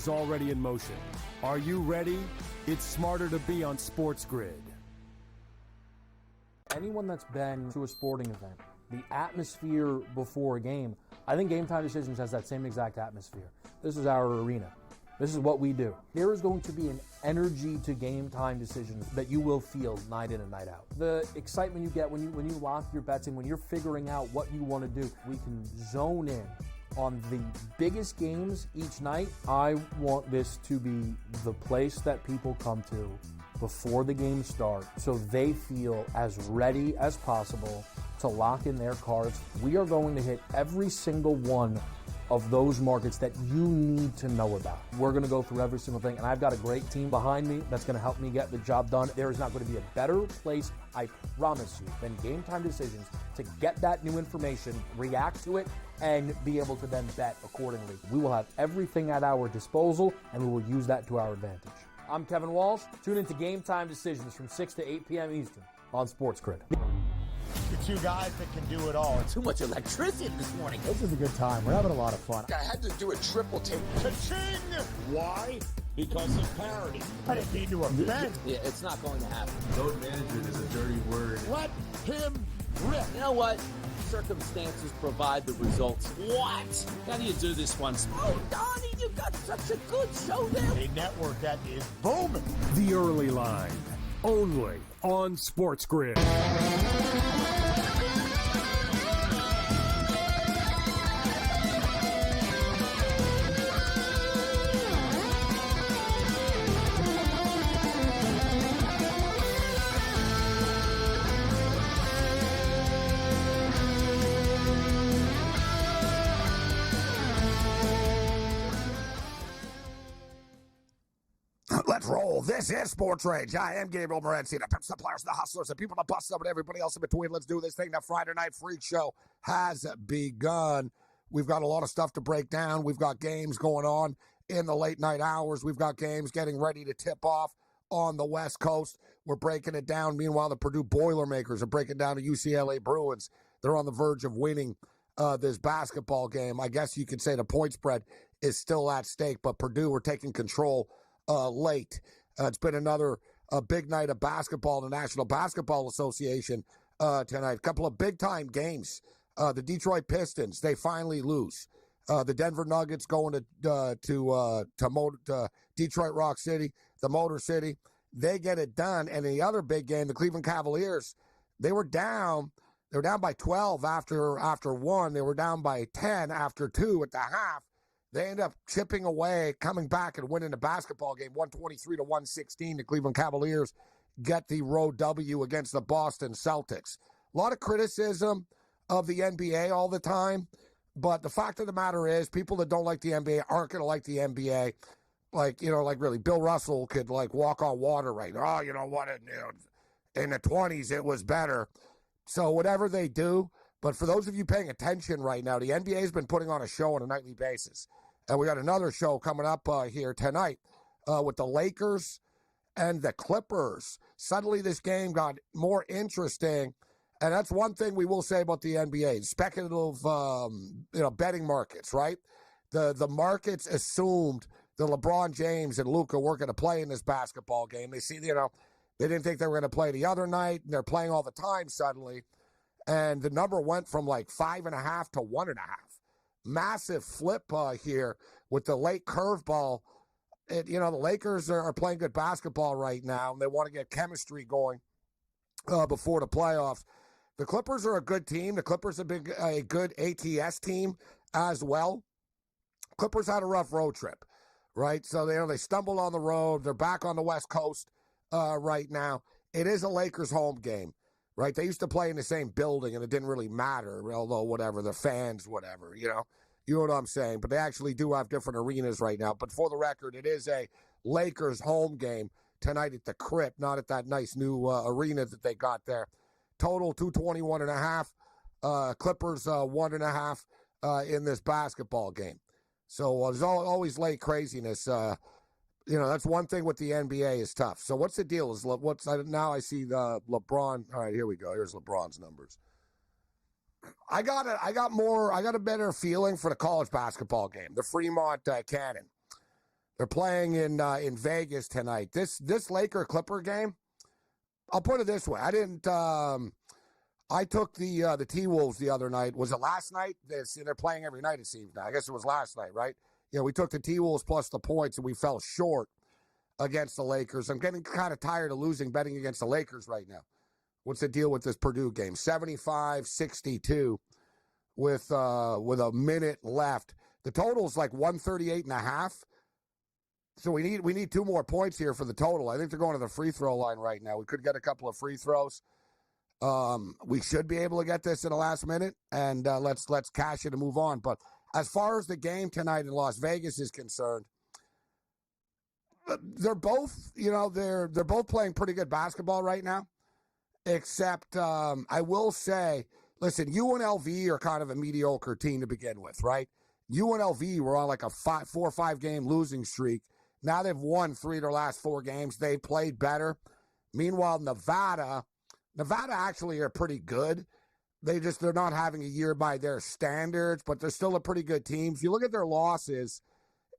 is already in motion. Are you ready? It's smarter to be on SportsGrid. Anyone that's been to a sporting event, the atmosphere before a game, I think Game Time Decisions has that same exact atmosphere. This is our arena. This is what we do. There is going to be an energy to Game Time Decisions that you will feel night in and night out. The excitement you get when you lock your bets in, when you're figuring out what you want to do, we can zone in on the biggest games each night. I want this to be the place that people come to before the games start so they feel as ready as possible to lock in their cards. We are going to hit every single one of those markets that you need to know about. We're going to go through every single thing, and I've got a great team behind me that's going to help me get the job done. There is not going to be a better place, I promise you, than Game Time Decisions to get that new information, react to it, and be able to then bet accordingly. We will have everything at our disposal, and we will use that to our advantage. I'm Kevin Walsh. Tune into Game Time Decisions from 6 to 8 p.m. Eastern on SportsGrid. The two guys that can do it all. Too much electricity this morning. This is a good time. We're having a lot of fun. I had to do a triple take. Ka-ching! Why? Because of parity. I didn't mean to offend. Yeah, it's not going to happen. Road management is a dirty word. Let him rip. You know what? Circumstances provide the results. What? How do you do this one? Oh, Donnie, you got such a good show there. A network that is booming. The Early Line, only on SportsGrid. Let's roll. This is SportsRage. I am Gabriel Morency, the pimps, the players, the hustlers, the people that bust up, and everybody else in between. Let's do this thing. The Friday Night Freak Show has begun. We've got a lot of stuff to break down. We've got games going on in the late night hours. We've got games getting ready to tip off on the West Coast. We're breaking it down. Meanwhile, the Purdue Boilermakers are breaking down the UCLA Bruins. They're on the verge of winning this basketball game. I guess you could say the point spread is still at stake, but Purdue are taking control late. It's been another big night of basketball in the National Basketball Association tonight. A couple of big-time games. The Detroit Pistons, they finally lose. The Denver Nuggets going to Detroit Rock City, the Motor City. They get it done. And in the other big game, the Cleveland Cavaliers, they were down. They were down by 12 after one. They were down by 10 after two at the half. They end up chipping away, coming back and winning the basketball game, 123-116. The Cleveland Cavaliers get the road W against the Boston Celtics. A lot of criticism of the NBA all the time, but the fact of the matter is people that don't like the NBA aren't going to like the NBA. Like really, Bill Russell could, walk on water right now. Oh, you know what? In the 20s, it was better. So whatever they do, but for those of you paying attention right now, the NBA has been putting on a show on a nightly basis. And we got another show coming up here tonight with the Lakers and the Clippers. Suddenly this game got more interesting. And that's one thing we will say about the NBA. Speculative, betting markets, right? The markets assumed that LeBron James and Luka were going to play in this basketball game. They see, they didn't think they were going to play the other night, and they're playing all the time suddenly. And the number went from 5.5 to 1.5. Massive flip here with the late curveball. The Lakers are playing good basketball right now, and they want to get chemistry going before the playoffs. The Clippers are a good team. The Clippers have been a good ATS team as well. Clippers had a rough road trip, right? So they stumbled on the road. They're back on the West Coast right now. It is a Lakers home game. Right, they used to play in the same building, and it didn't really matter. Although, whatever, the fans, whatever, you know what I'm saying. But they actually do have different arenas right now. But for the record, it is a Lakers home game tonight at the Crypt, not at that nice new arena that they got there. Total 221.5. Clippers 1.5 in this basketball game. So there's always late craziness. That's one thing with the NBA is tough. So what's the deal? Now I see the LeBron. All right, here we go. Here's LeBron's numbers. I got a better feeling for the college basketball game, the Fremont Cannon. They're playing in Vegas tonight. This Laker Clipper game, I'll put it this way. I didn't. I took the T-Wolves the other night. Was it last night? They're playing every night, it seems now. I guess it was last night, right? We took the T-Wolves plus the points, and we fell short against the Lakers. I'm getting kind of tired of losing betting against the Lakers right now. What's the deal with this Purdue game? 75-62 with a minute left. The total's like 138.5. So we need 2 more points here for the total. I think they're going to the free throw line right now. We could get a couple of free throws. We should be able to get this in the last minute, and let's cash it and move on. But as far as the game tonight in Las Vegas is concerned, they're both, they're both playing pretty good basketball right now. Except I will say, listen, UNLV are kind of a mediocre team to begin with, right? UNLV were on like a 4 or 5 game losing streak. Now they've won 3 of their last 4 games. They played better. Meanwhile, Nevada actually are pretty good. They're not having a year by their standards, but they're still a pretty good team. If you look at their losses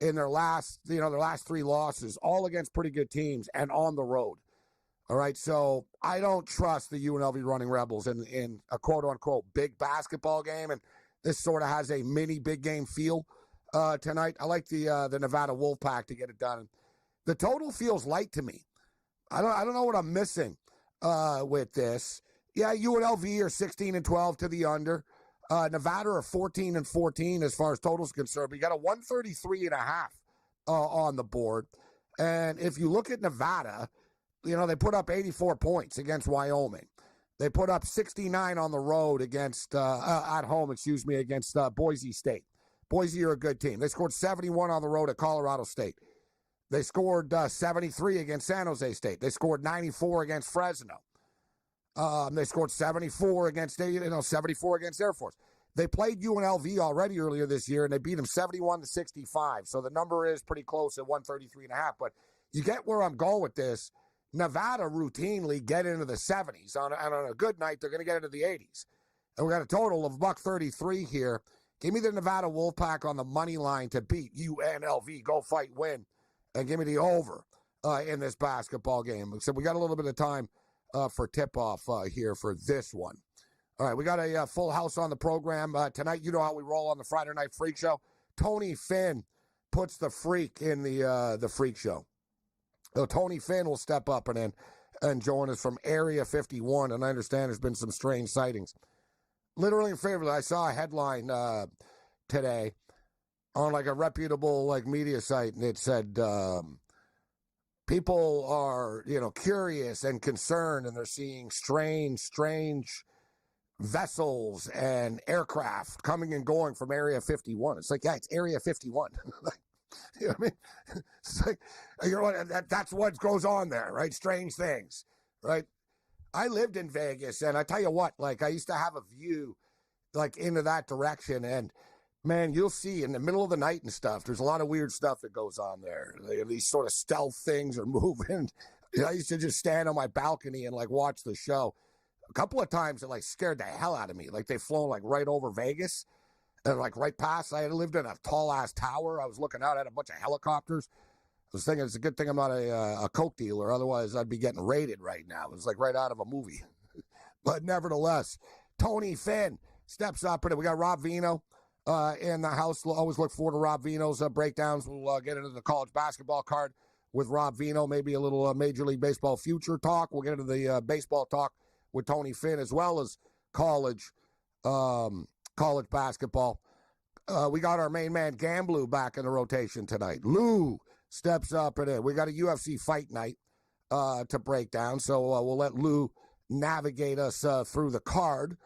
in their last 3 losses, all against pretty good teams and on the road. All right, so I don't trust the UNLV Running Rebels in a quote-unquote big basketball game, and this sort of has a mini big game feel tonight. I like the Nevada Wolfpack to get it done. The total feels light to me. I don't know what I'm missing with this. Yeah, UNLV are 16-12 to the under. Nevada are 14-14 as far as totals concerned. But you got a 133.5 on the board. And if you look at Nevada, they put up 84 points against Wyoming. They put up 69 on the road against at home, against Boise State. Boise are a good team. They scored 71 on the road at Colorado State. They scored 73 against San Jose State. They scored 94 against Fresno. They scored 74 against Air Force. They played UNLV already earlier this year, and they beat them 71-65. So the number is pretty close at 133.5. But you get where I'm going with this. Nevada routinely get into the 70s. And on a good night, they're going to get into the 80s. And we got a total of $133 here. Give me the Nevada Wolfpack on the money line to beat UNLV. Go fight, win. And give me the over in this basketball game. So we got a little bit of time for tip-off here for this one. All right, we got a full house on the program tonight. You know how we roll on the Friday Night Freak Show. Tony Finn puts the freak in the Freak Show. So Tony Finn will step up and join us from Area 51, and I understand there's been some strange sightings. Literally and figuratively, I saw a headline today on like a reputable media site, and it said people are curious and concerned, and they're seeing strange vessels and aircraft coming and going from Area 51. It's like, yeah, it's Area 51. You know what I mean? It's like, that's what goes on there, right? Strange things, right? I lived in Vegas, and I tell you what, I used to have a view into that direction, and man, you'll see in the middle of the night and stuff, there's a lot of weird stuff that goes on there. These sort of stealth things are moving. I used to just stand on my balcony and watch the show. A couple of times it scared the hell out of me. They've flown right over Vegas and right past. I had lived in a tall ass tower. I was looking out at a bunch of helicopters. I was thinking it's a good thing I'm not a coke dealer. Otherwise I'd be getting raided right now. It was right out of a movie. But nevertheless, Tony Finn steps up in it. We got Rob Vino in the house. Always look forward to Rob Vino's breakdowns. We'll get into the college basketball card with Rob Vino. Maybe a little Major League Baseball future talk. We'll get into the baseball talk with Tony Finn, as well as college basketball. We got our main man Gamblu back in the rotation tonight. Lou steps up in it. We got a UFC fight night to break down, so we'll let Lou navigate us through the card.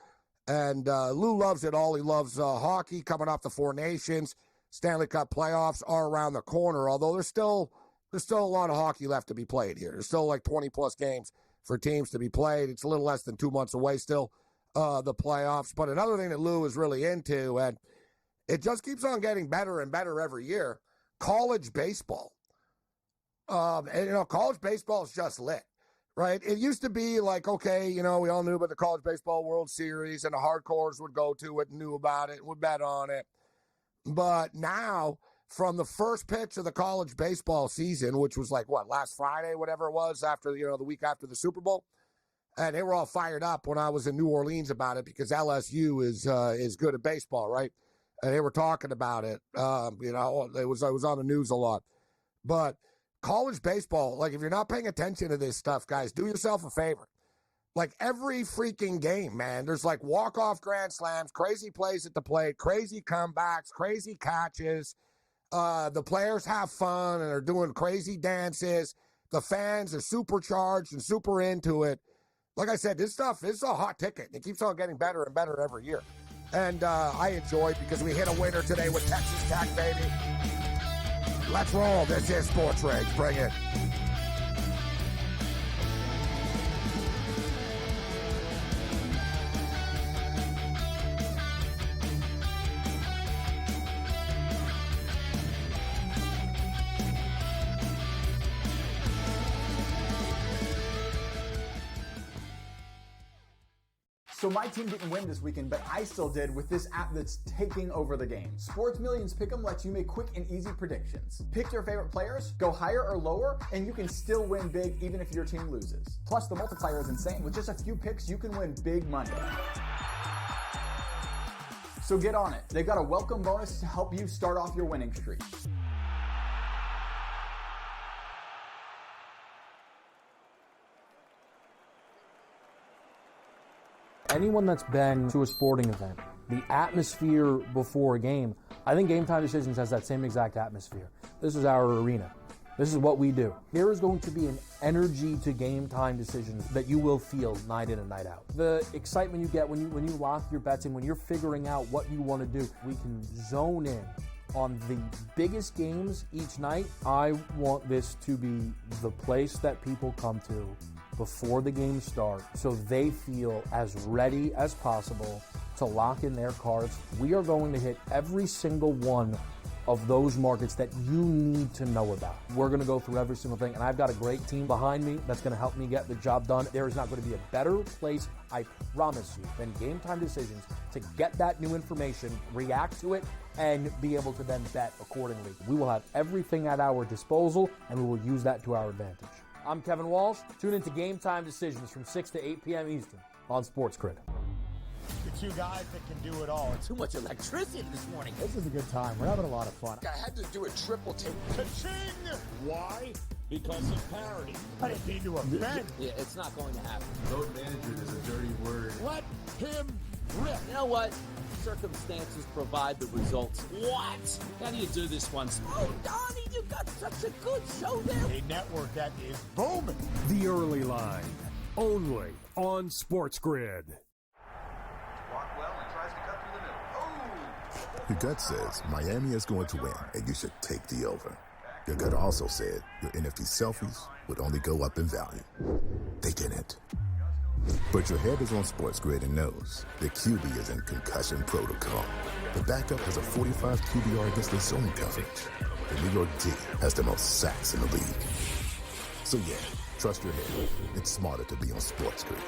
And Lou loves it all. He loves hockey, coming off the Four Nations. Stanley Cup playoffs are around the corner, although there's still a lot of hockey left to be played here. There's still 20-plus games for teams to be played. It's a little less than 2 months away still, the playoffs. But another thing that Lou is really into, and it just keeps on getting better and better every year, college baseball. College baseball is just lit, right? It used to be okay, we all knew about the College Baseball World Series, and the hardcores would go to it and knew about it and would bet on it. But now from the first pitch of the college baseball season, which was like, last Friday, whatever it was, after, the week after the Super Bowl. And they were all fired up when I was in New Orleans about it because LSU is good at baseball, right? And they were talking about it. It was on the news a lot. But college baseball, like, if you're not paying attention to this stuff, guys, do yourself a favor. Like, every freaking game, man, there's like walk-off grand slams, crazy plays at the plate, crazy comebacks, crazy catches. The players have fun and are doing crazy dances. The fans are supercharged and super into it. Like I said, this stuff is a hot ticket. It keeps on getting better and better every year. And I enjoy it because we hit a winner today with Texas Tech, baby. Let's roll. This is Sports Rage. Bring it. So my team didn't win this weekend, but I still did with this app that's taking over the game. Sports Millions Pick'em lets you make quick and easy predictions. Pick your favorite players, go higher or lower, and you can still win big even if your team loses. Plus, the multiplier is insane. With just a few picks, you can win big money. So get on it. They've got a welcome bonus to help you start off your winning streak. Anyone that's been to a sporting event, the atmosphere before a game, I think Game Time Decisions has that same exact atmosphere. This is our arena. This is what we do. There is going to be an energy to Game Time Decisions that you will feel night in and night out. The excitement you get when you lock your bets in, when you're figuring out what you want to do, we can zone in on the biggest games each night. I want this to be the place that people come to before the games start so they feel as ready as possible to lock in their cards. We are going to hit every single one of those markets that you need to know about. We're going to go through every single thing, and I've got a great team behind me that's going to help me get the job done. There is not going to be a better place, I promise you, than Game Time Decisions to get that new information, react to it, and be able to then bet accordingly. We will have everything at our disposal, and we will use that to our advantage. I'm Kevin Walsh. Tune into Game Time Decisions from 6 to 8 p.m. Eastern on SportsGrid. The two guys that can do it all. Too much electricity this morning. This is a good time. We're having a lot of fun. I had to do a triple take. Ka-ching! Why? Because of parity. I didn't mean to offend. Yeah, it's not going to happen. Load management is a dirty word. Let him rip. You know what? Circumstances provide the results. What? How do you do this one? Oh, Donnie, you got such a good show there. A network that is booming. The Early Line, only on SportsGrid. Your gut says Miami is going to win, and you should take the over. Your gut also said your NFT selfies would only go up in value. They didn't. But your head is on SportsGrid and knows the QB is in concussion protocol. The backup has a 45 QBR against the zone coverage. The New York D has the most sacks in the league. So yeah, trust your head. It's smarter to be on SportsGrid.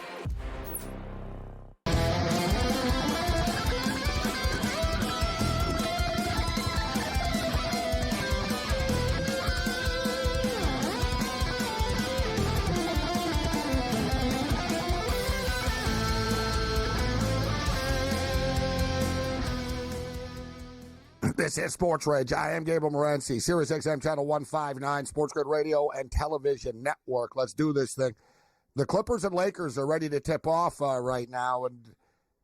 This is Sports Rage. I am Gabriel Morency, Sirius XM Channel 159, SportsGrid Radio and Television Network. Let's do this thing. The Clippers and Lakers are ready to tip off right now, and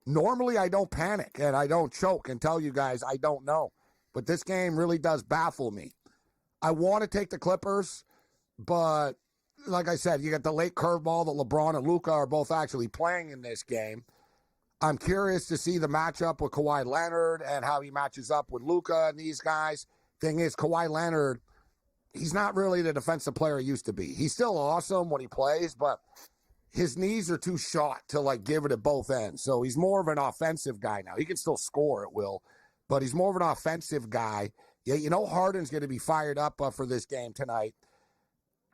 normally I don't panic and I don't choke and tell you guys I don't know, but this game really does baffle me. I want to take the Clippers, but like I said, you got the late curveball that LeBron and Luka are both actually playing in this game. I'm curious to see the matchup with Kawhi Leonard and how he matches up with Luka and these guys. Thing is, Kawhi Leonard, he's not really the defensive player he used to be. He's still awesome when he plays, but his knees are too short to, like, give it at both ends. So he's more of an offensive guy now. He can still score at will, but he's more of an offensive guy. Yeah, you know Harden's going to be fired up for this game tonight.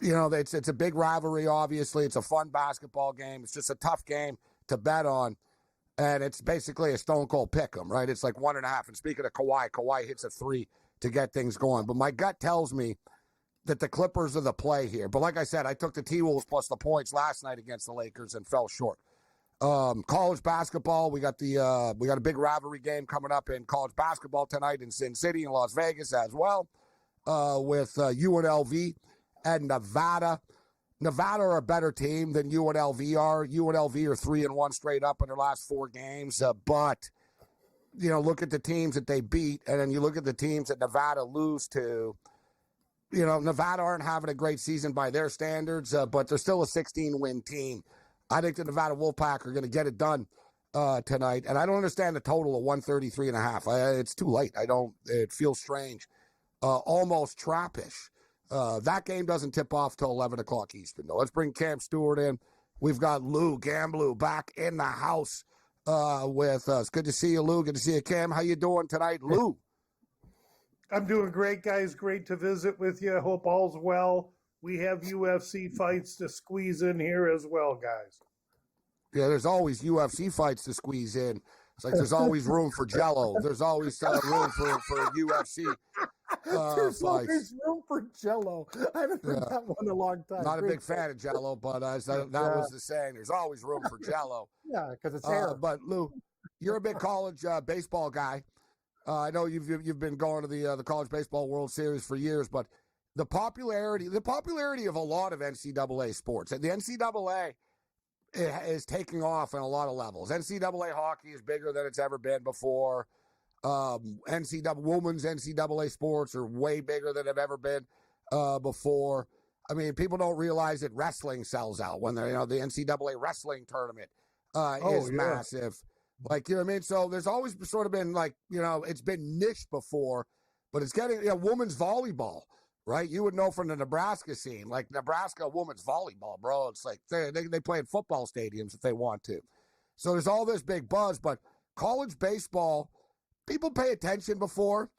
You know, it's a big rivalry, obviously. It's a fun basketball game. It's just a tough game to bet on. And it's basically a stone cold pick 'em, right? It's like 1.5. And speaking of Kawhi, Kawhi hits a 3 to get things going. But my gut tells me that the Clippers are the play here. But like I said, I took the T-Wolves plus the points last night against the Lakers and fell short. College basketball, we got a big rivalry game coming up in college basketball tonight in Sin City in Las Vegas as well, with UNLV and Nevada. Nevada are a better team than UNLV are. UNLV are 3-1 straight up in their last 4 games, but look at the teams that they beat, and then you look at the teams that Nevada lose to. Nevada aren't having a great season by their standards, but they're still a 16-win team. I think the Nevada Wolfpack are going to get it done tonight, and I don't understand the total of 133.5. It's too late. It feels strange, almost trappish. That game doesn't tip off till 11 o'clock Eastern, though. Let's bring Cam Stewart in. We've got Lou Gamblu back in the house with us. Good to see you, Lou. Good to see you, Cam. How you doing tonight, Lou? I'm doing great, guys. Great to visit with you. Hope all's well. We have UFC fights to squeeze in here as well, guys. Yeah, there's always UFC fights to squeeze in. It's like there's always room for Jello. There's always room for UFC There's fights. always room for Jello. I haven't heard that one in a long time. Not a big fan of Jello, but that was the saying. There's always room for Jello. Yeah, because it's air. But Lou, you're a big college baseball guy. I know you've been going to the College Baseball World Series for years, but the popularity of a lot of NCAA sports, and the NCAA is taking off in a lot of levels. NCAA hockey is bigger than it's ever been before. Women's NCAA sports are way bigger than they've ever been before. I mean, people don't realize that wrestling sells out when the NCAA wrestling tournament is massive. Like, you know what I mean? So there's always sort of been it's been niche before, but it's getting, women's volleyball, right? You would know from the Nebraska scene, like Nebraska women's volleyball, bro. It's like they play in football stadiums if they want to. So there's all this big buzz, but college baseball, people pay attention before,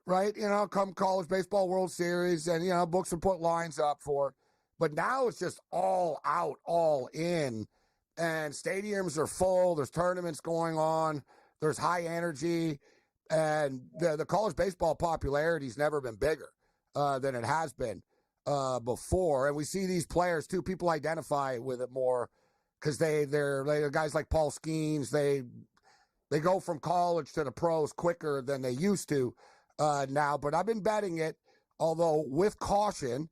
right? Come College Baseball World Series and, books would put lines up for it. But now it's just all out, all in. And stadiums are full. There's tournaments going on. There's high energy. And the college baseball popularity's never been bigger than it has been before. And we see these players, too. People identify with it more because they're guys like Paul Skeens. They go from college to the pros quicker than they used to now. But I've been betting it, although with caution.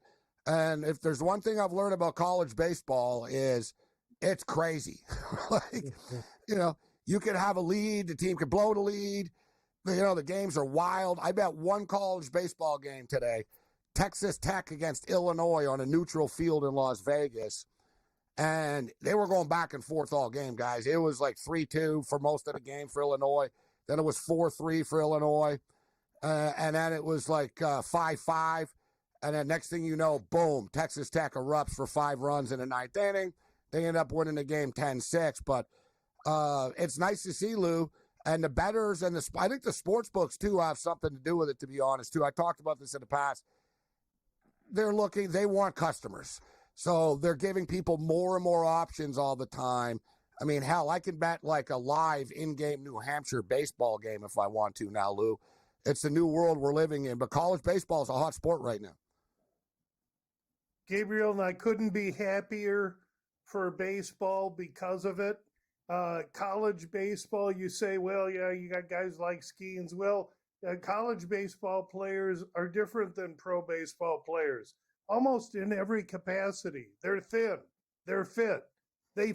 And if there's one thing I've learned about college baseball is it's crazy. You can have a lead. The team can blow the lead. The games are wild. I bet one college baseball game today, Texas Tech against Illinois on a neutral field in Las Vegas. And they were going back and forth all game, guys. It was like 3-2 for most of the game for Illinois. Then it was 4-3 for Illinois. And then it was like 5-5. And then next thing you know, boom, Texas Tech erupts for 5 runs in the 9th inning. They end up winning the game 10-6. But it's nice to see, Lou. And the bettors and I think the sports books, too, have something to do with it, to be honest, too. I talked about this in the past. They want customers. So they're giving people more and more options all the time. I mean, hell, I can bet like a live in-game New Hampshire baseball game if I want to now, Lou. It's the new world we're living in. But college baseball is a hot sport right now. Gabriel, and I couldn't be happier for baseball because of it. College baseball, you say, well, yeah, you got guys like Skeens. Well, college baseball players are different than pro baseball players, almost in every capacity. They're thin. They're fit. They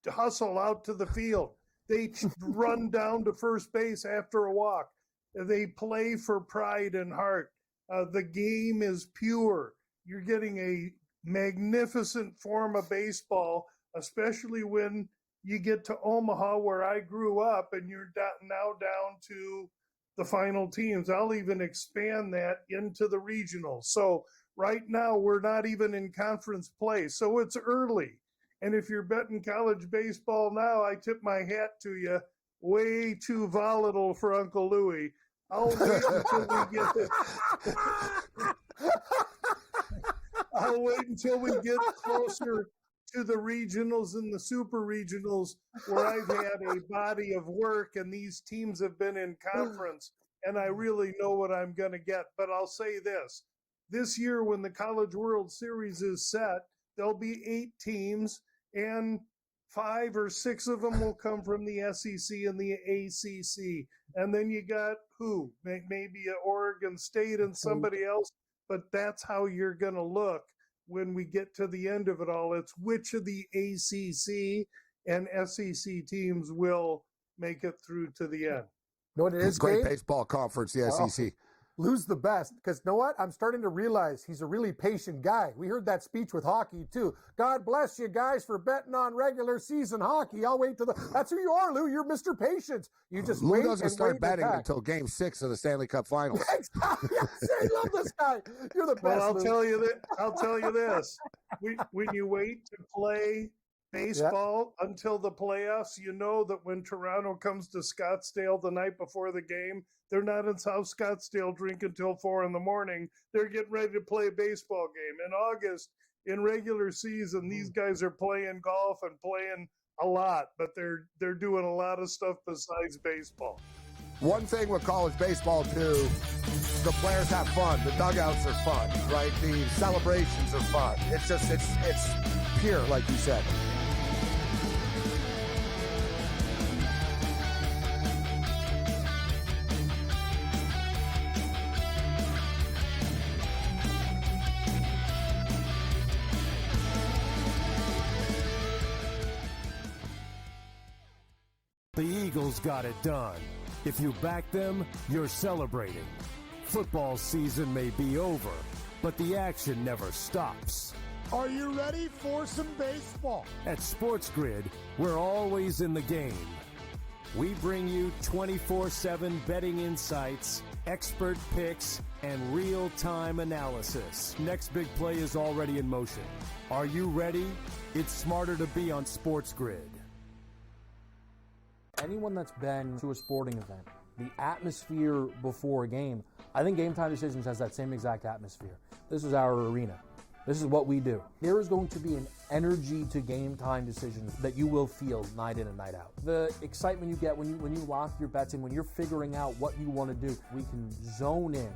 hustle out to the field. They run down to first base after a walk. They play for pride and heart. The game is pure. You're getting a magnificent form of baseball, especially when you get to Omaha, where I grew up, and you're now down to the final teams. I'll even expand that into the regionals. So right now, we're not even in conference play. So it's early. And if you're betting college baseball now, I tip my hat to you. Way too volatile for Uncle Louie. I'll wait until we get closer to the regionals and the super regionals, where I've had a body of work and these teams have been in conference, and I really know what I'm going to get. But I'll say this year when the College World Series is set, there'll be 8 teams, and 5 or 6 of them will come from the SEC and the ACC. And then you got who? Maybe Oregon State and somebody else, but that's how you're going to look when we get to the end of it all. It's which of the ACC and SEC teams will make it through to the end. You know what it is, Great Gabe? baseball conference, the SEC. Lose the best. Because you know what? I'm starting to realize he's a really patient guy. We heard that speech with hockey, too. God bless you guys for betting on regular season hockey. I'll wait till That's who you are, Lou. You're Mr. Patience. You just Lou wait doesn't and start wait betting and until Game 6 of the Stanley Cup Finals. Exactly. Yes, I love this guy. You're the best, Well, Lou. I'll tell you this. When you wait to play baseball until the playoffs, you know that when Toronto comes to Scottsdale the night before the game, they're not in South Scottsdale drinking until 4 a.m. They're getting ready to play a baseball game. In August, in regular season, these guys are playing golf and playing a lot, but they're doing a lot of stuff besides baseball. One thing with college baseball, too, the players have fun. The dugouts are fun, right? The celebrations are fun. It's just, it's pure, like you said. The Eagles got it done. If you back them, you're celebrating. Football season may be over, but the action never stops. Are you ready for some baseball? At SportsGrid, we're always in the game. We bring you 24/7 betting insights, expert picks, and real-time analysis. Next big play is already in motion. Are you ready? It's smarter to be on SportsGrid. Anyone that's been to a sporting event, the atmosphere before a game, I think Game Time Decisions has that same exact atmosphere. This is our arena. This is what we do. There is going to be an energy to Game Time Decisions that you will feel night in and night out. The excitement you get when you lock your bets in, when you're figuring out what you want to do, we can zone in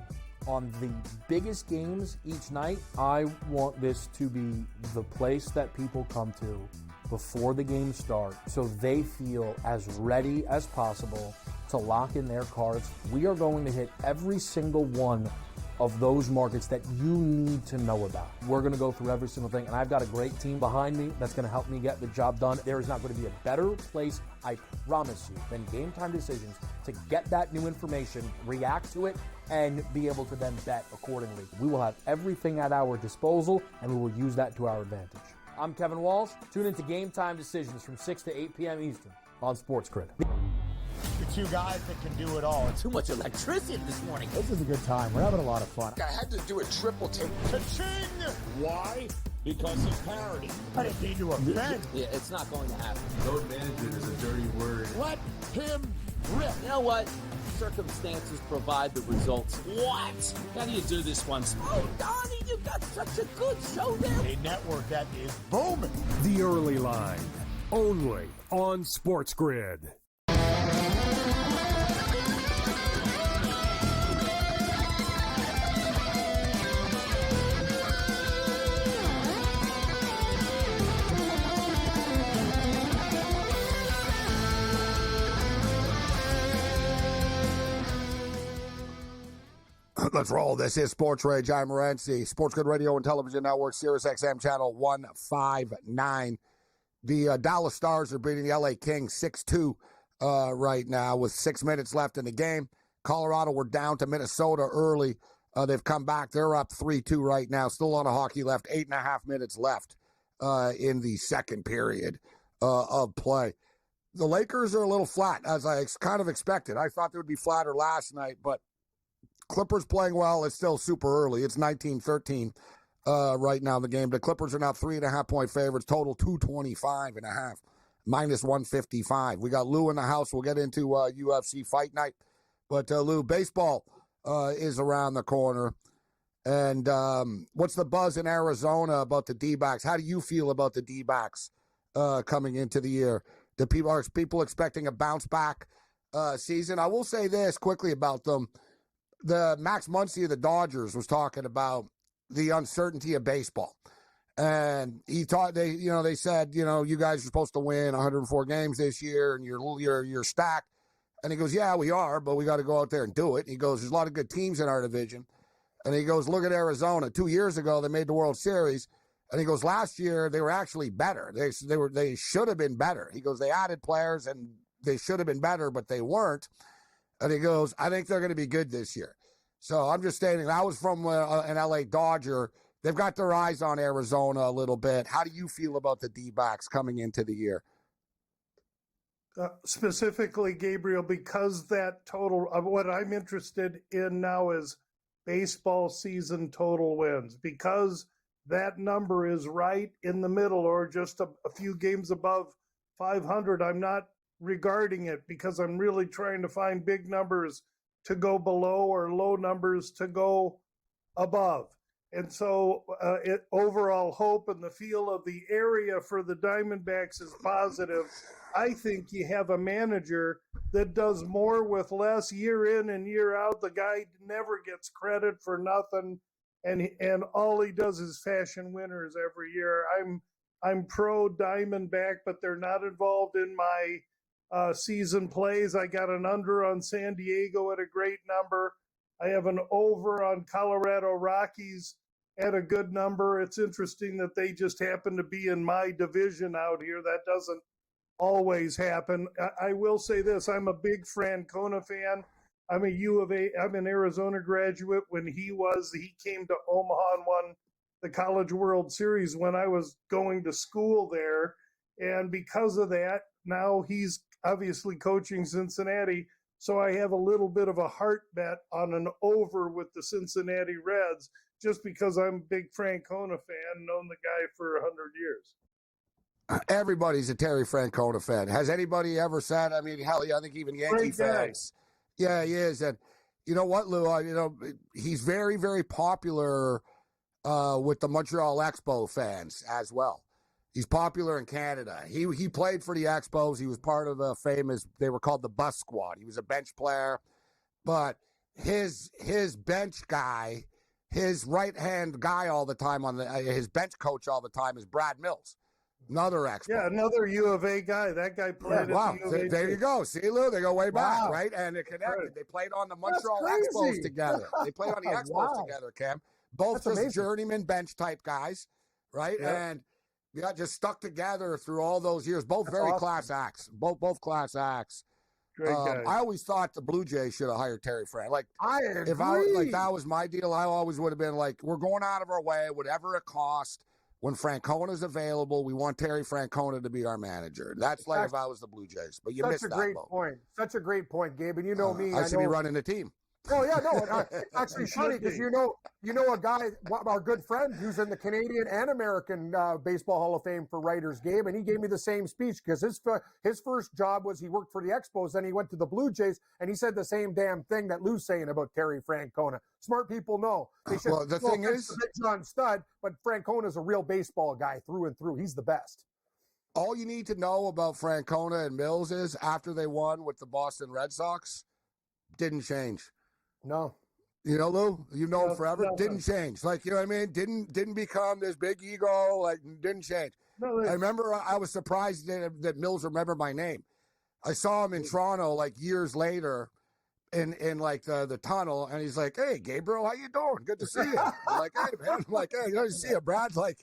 on the biggest games each night. I want this to be the place that people come to before the game starts so they feel as ready as possible to lock in their cards. We are going to hit every single one of those markets that you need to know about. We're going to go through every single thing, and I've got a great team behind me that's going to help me get the job done. There is not going to be a better place, I promise you, than Game Time Decisions to get that new information, react to it, and be able to then bet accordingly. We will have everything at our disposal, and we will use that to our advantage. I'm Kevin Walsh. Tune into Game Time Decisions from 6 to 8 p.m. Eastern on SportsGrid. The two guys that can do it all. Too much electricity this morning. This is a good time. We're having a lot of fun. I had to do a triple take. Ka-ching! Why? Because of parity. I didn't mean to offend. Yeah, it's not going to happen. Load management is a dirty word. Let him rip. You know what? Circumstances provide the results. What? How do you do this one? Oh, Donnie, you got such a good show there. A network that is booming. The Early Line, only on SportsGrid. Let's roll. This is SportsRage. I'm Morency. SportsGrid Radio and Television Network, Sirius XM Channel 159. The Dallas Stars are beating the LA Kings 6-2 right now with 6 minutes left in the game. Colorado were down to Minnesota early. They've come back. They're up 3-2 right now. Still a lot of hockey left. 8.5 minutes left in the second period of play. The Lakers are a little flat, as I kind of expected. I thought they would be flatter last night, but Clippers playing well. It's still super early. It's 19-13 right now in the game. The Clippers are now 3.5-point favorites. Total 225.5, minus 155. We got Lou in the house. We'll get into UFC Fight Night. But Lou, baseball is around the corner. And what's the buzz in Arizona about the D-backs? How do you feel about the D-backs coming into the year? Are people expecting a bounce back season. I will say this quickly about them. The Max Muncy of the Dodgers was talking about the uncertainty of baseball. And he taught they said, you guys are supposed to win 104 games this year and you're stacked. And he goes, yeah, we are, but we got to go out there and do it. And he goes, there's a lot of good teams in our division. And he goes, look at Arizona. 2 years ago, they made the World Series. And he goes, last year, they were actually better. They should have been better. He goes, they added players and they should have been better, but they weren't. And he goes, I think they're going to be good this year. So I'm just stating, I was from an LA Dodger. They've got their eyes on Arizona a little bit. How do you feel about the D-backs coming into the year? Specifically, Gabriel, because that total of what I'm interested in now is baseball season total wins, because that number is right in the middle or just a few games above 500. I'm not regarding it because I'm really trying to find big numbers to go below or low numbers to go above. And so overall hope and the feel of the area for the Diamondbacks is positive. I think you have a manager that does more with less year in and year out. The guy never gets credit for nothing, and all he does is fashion winners every year. I'm pro Diamondback, but they're not involved in my season plays. I got an under on San Diego at a great number. I have an over on Colorado Rockies at a good number. It's interesting that they just happen to be in my division out here. That doesn't always happen. I will say this. I'm a big Francona fan. I'm a U of A. I'm an Arizona graduate. When he came to Omaha and won the College World Series when I was going to school there. And because of that, now he's obviously coaching Cincinnati. So I have a little bit of a heart bet on an over with the Cincinnati Reds, just because I'm a big Francona fan, known the guy for 100 years. Everybody's a Terry Francona fan. Has anybody ever said, I mean, hell yeah, I think even Yankee fans. Yeah, he is. And you know what, Lou? He's very, very popular with the Montreal Expo fans as well. He's popular in Canada. He played for the Expos. He was part of a famous, they were called the Bus Squad. He was a bench player. But his bench guy, his right-hand guy all the time, his bench coach all the time is Brad Mills, another Expo. Yeah, another U of A guy. That guy played at the U of A. There you go. See, Lou, they go way back, right? And it connected. Right. They played on the Montreal Expos together. They played on the Expos together, Cam. Both just journeyman bench type guys, right? Yep. And yeah, just stuck together through all those years. Both very awesome. Class acts. Both class acts. Great guys. I always thought the Blue Jays should have hired Terry Frank. Like, I agree. If that was my deal, I always would have been like, we're going out of our way, whatever it costs. When Francona's available, we want Terry Francona to be our manager. That's like if I was the Blue Jays. But you missed that. Such a great point. Such a great point, Gabe. And you know me. I should be running the team. Oh yeah, no. It's actually funny because you know a guy, our good friend, who's in the Canadian and American Baseball Hall of Fame for writers, Gabe, and he gave me the same speech because his first job was he worked for the Expos, then he went to the Blue Jays, and he said the same damn thing that Lou's saying about Terry Francona. Smart people know. They should, well, the thing is, John Stud, but Francona's a real baseball guy through and through. He's the best. All you need to know about Francona and Mills is after they won with the Boston Red Sox, didn't change. No. You know, Lou, him forever. Didn't change. Like, you know what I mean? Didn't become this big ego. Like, didn't change. No, I remember I was surprised that Mills remembered my name. I saw him in Toronto like years later in like the tunnel, and he's like, "Hey, Gabriel, how you doing? Good to see you." I'm like, "Hey, man." I'm like, "Hey, good to see you, Brad." Like,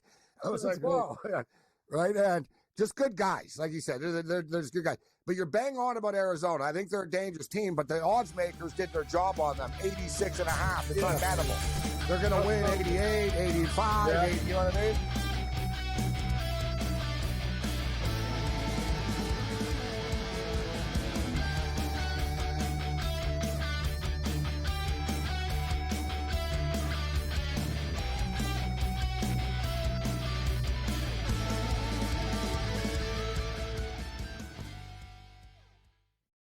I was like, "Whoa." Yeah. Right? And just good guys. Like you said, they're just good guys. But you're bang on about Arizona. I think they're a dangerous team, but the odds makers did their job on them. 86.5. It's unbettable. They're going to win 88, 85, 80, you know what I mean?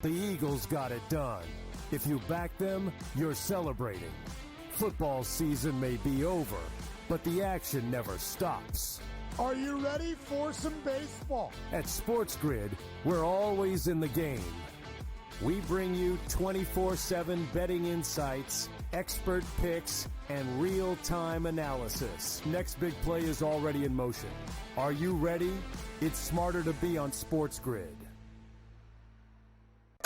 The Eagles got it done. If you back them, you're celebrating. Football season may be over, but the action never stops. Are you ready for some baseball? At SportsGrid, we're always in the game. We bring you 24/7 betting insights, expert picks, and real-time analysis. Next big play is already in motion. Are you ready? It's smarter to be on SportsGrid.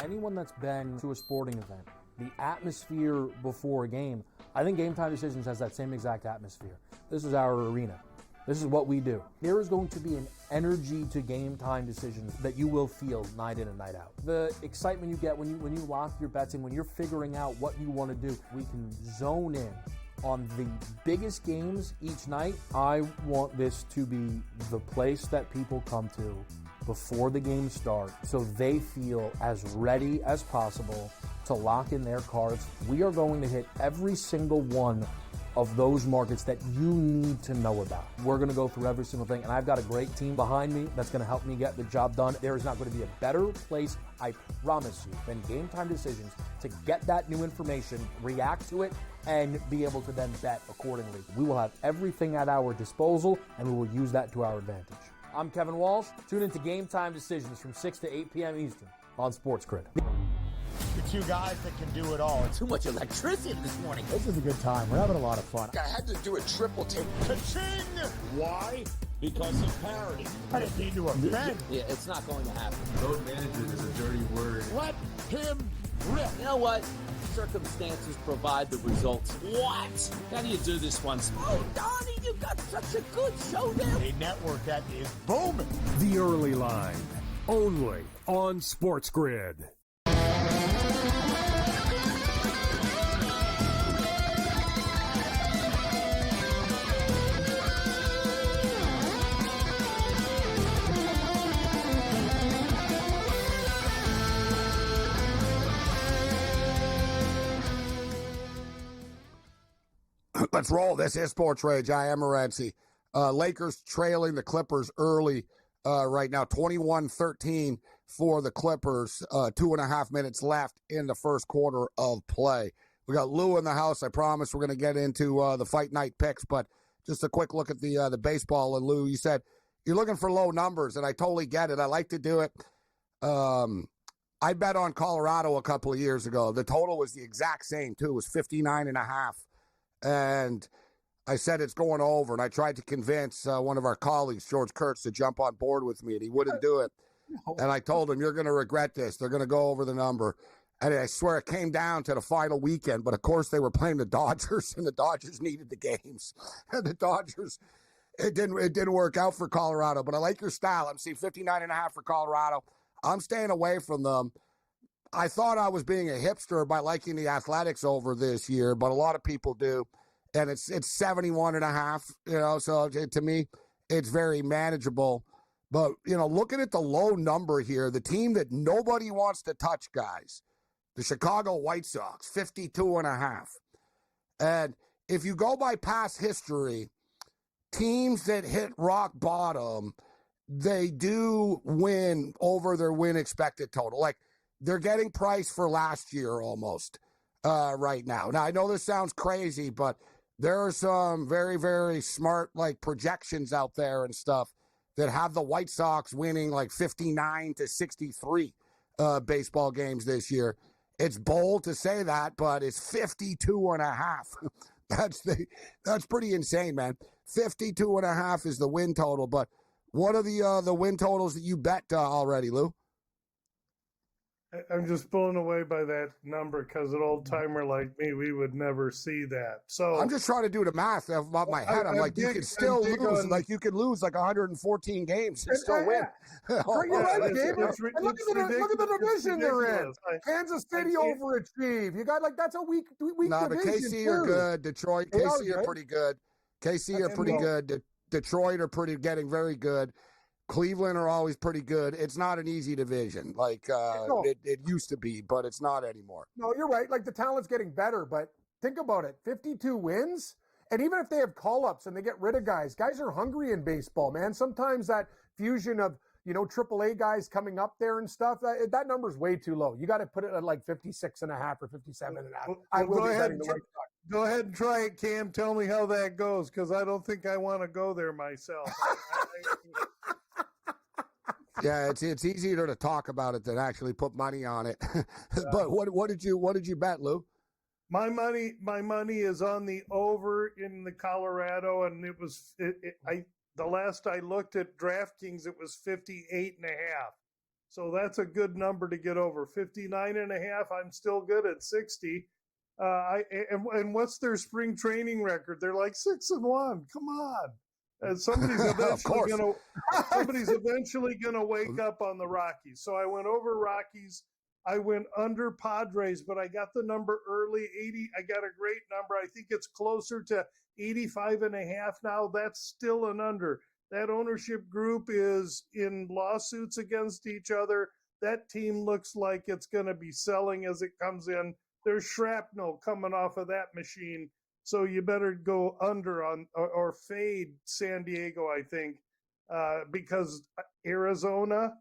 Anyone that's been to a sporting event, the atmosphere before a game, I think Game Time Decisions has that same exact atmosphere. This is our arena. This is what we do. There is going to be an energy to Game Time Decisions that you will feel night in and night out. The excitement you get when you lock your bets in, when you're figuring out what you want to do, we can zone in on the biggest games each night. I want this to be the place that people come to before the games start so they feel as ready as possible to lock in their cards. We are going to hit every single one of those markets that you need to know about. We're going to go through every single thing, and I've got a great team behind me that's going to help me get the job done. There is not going to be a better place, I promise you, than Game Time Decisions to get that new information, react to it, and be able to then bet accordingly. We will have everything at our disposal, and we will use that to our advantage. I'm Kevin Walsh. Tune into Game Time Decisions from 6 to 8 p.m. Eastern on SportsGrid. The two guys that can do it all. Too much electricity this morning. This is a good time. We're having a lot of fun. I had to do a triple take. Ka-ching! Why? Because of parity. I didn't mean to offend. Yeah, it's not going to happen. Load management is a dirty word. Let him rip. You know what? Circumstances provide the results. What? How do you do this one? Oh, Donnie, you got such a good show there. A network that is booming. The Early Line, only on SportsGrid. Let's roll. This is SportsRage. I am Morency. Lakers trailing the Clippers early right now, 21-13 for the Clippers. 2.5 minutes left in the first quarter of play. We got Lou in the house. I promise we're going to get into the fight night picks, but just a quick look at the baseball. And Lou, you said you're looking for low numbers, and I totally get it. I like to do it. I bet on Colorado a couple of years ago. The total was the exact same, too. It was 59.5. And I said it's going over, and I tried to convince one of our colleagues, George Kurtz, to jump on board with me, and he wouldn't do it. And I told him, you're going to regret this. They're going to go over the number. And I swear it came down to the final weekend, but of course they were playing the Dodgers, and the Dodgers needed the games. And the Dodgers, it didn't work out for Colorado. But I like your style. I'm seeing 59.5 for Colorado. I'm staying away from them. I thought I was being a hipster by liking the Athletics over this year, but a lot of people do. And it's 71.5, so to me, it's very manageable. But, looking at the low number here, the team that nobody wants to touch, guys, the Chicago White Sox, 52.5. And if you go by past history, teams that hit rock bottom, they do win over their win expected total. Like, they're getting priced for last year almost right now. Now, I know this sounds crazy, but there are some very, very smart, projections out there and stuff that have the White Sox winning 59-63 baseball games this year. It's bold to say that, but it's 52.5. That's pretty insane, man. 52.5 is the win total. But what are the win totals that you bet already, Lou? I'm just blown away by that number because an old timer like me, we would never see that. So I'm just trying to do the math off my head. I'm like, you can still lose. You could lose 114 games and still win. You're right, Gabe. Look at the division they're in. Kansas City overachieve. You got that's a weak division. No, but KC are good. Detroit, KC are pretty good. KC are pretty good. Detroit are getting very good. Cleveland are always pretty good. It's not an easy division it used to be, but it's not anymore. No, you're right. The talent's getting better, but think about it. 52 wins, and even if they have call-ups and they get rid of guys are hungry in baseball, man. Sometimes that fusion of, AAA guys coming up there and stuff, that number's way too low. You got to put it at 56.5 or 57.5. I will be betting the White Sox. Go ahead and try it, Cam. Tell me how that goes, because I don't think I want to go there myself. Yeah, it's easier to talk about it than actually put money on it. But what did you bet, Lou? My money is on the over in the Colorado, and it was the last I looked at DraftKings, it was 58.5. So that's a good number to get over. 59.5, I'm still good at 60. And what's their spring training record? They're like 6-1. Come on. And somebody's eventually gonna wake up on the Rockies. So I went over Rockies. I went under Padres, but I got the number early, 80. I got a great number. I think it's closer to 85.5 now. That's still an under. That ownership group is in lawsuits against each other. That team looks like it's going to be selling as it comes in. There's shrapnel coming off of that machine. So you better go under on or fade San Diego, I think, because Arizona,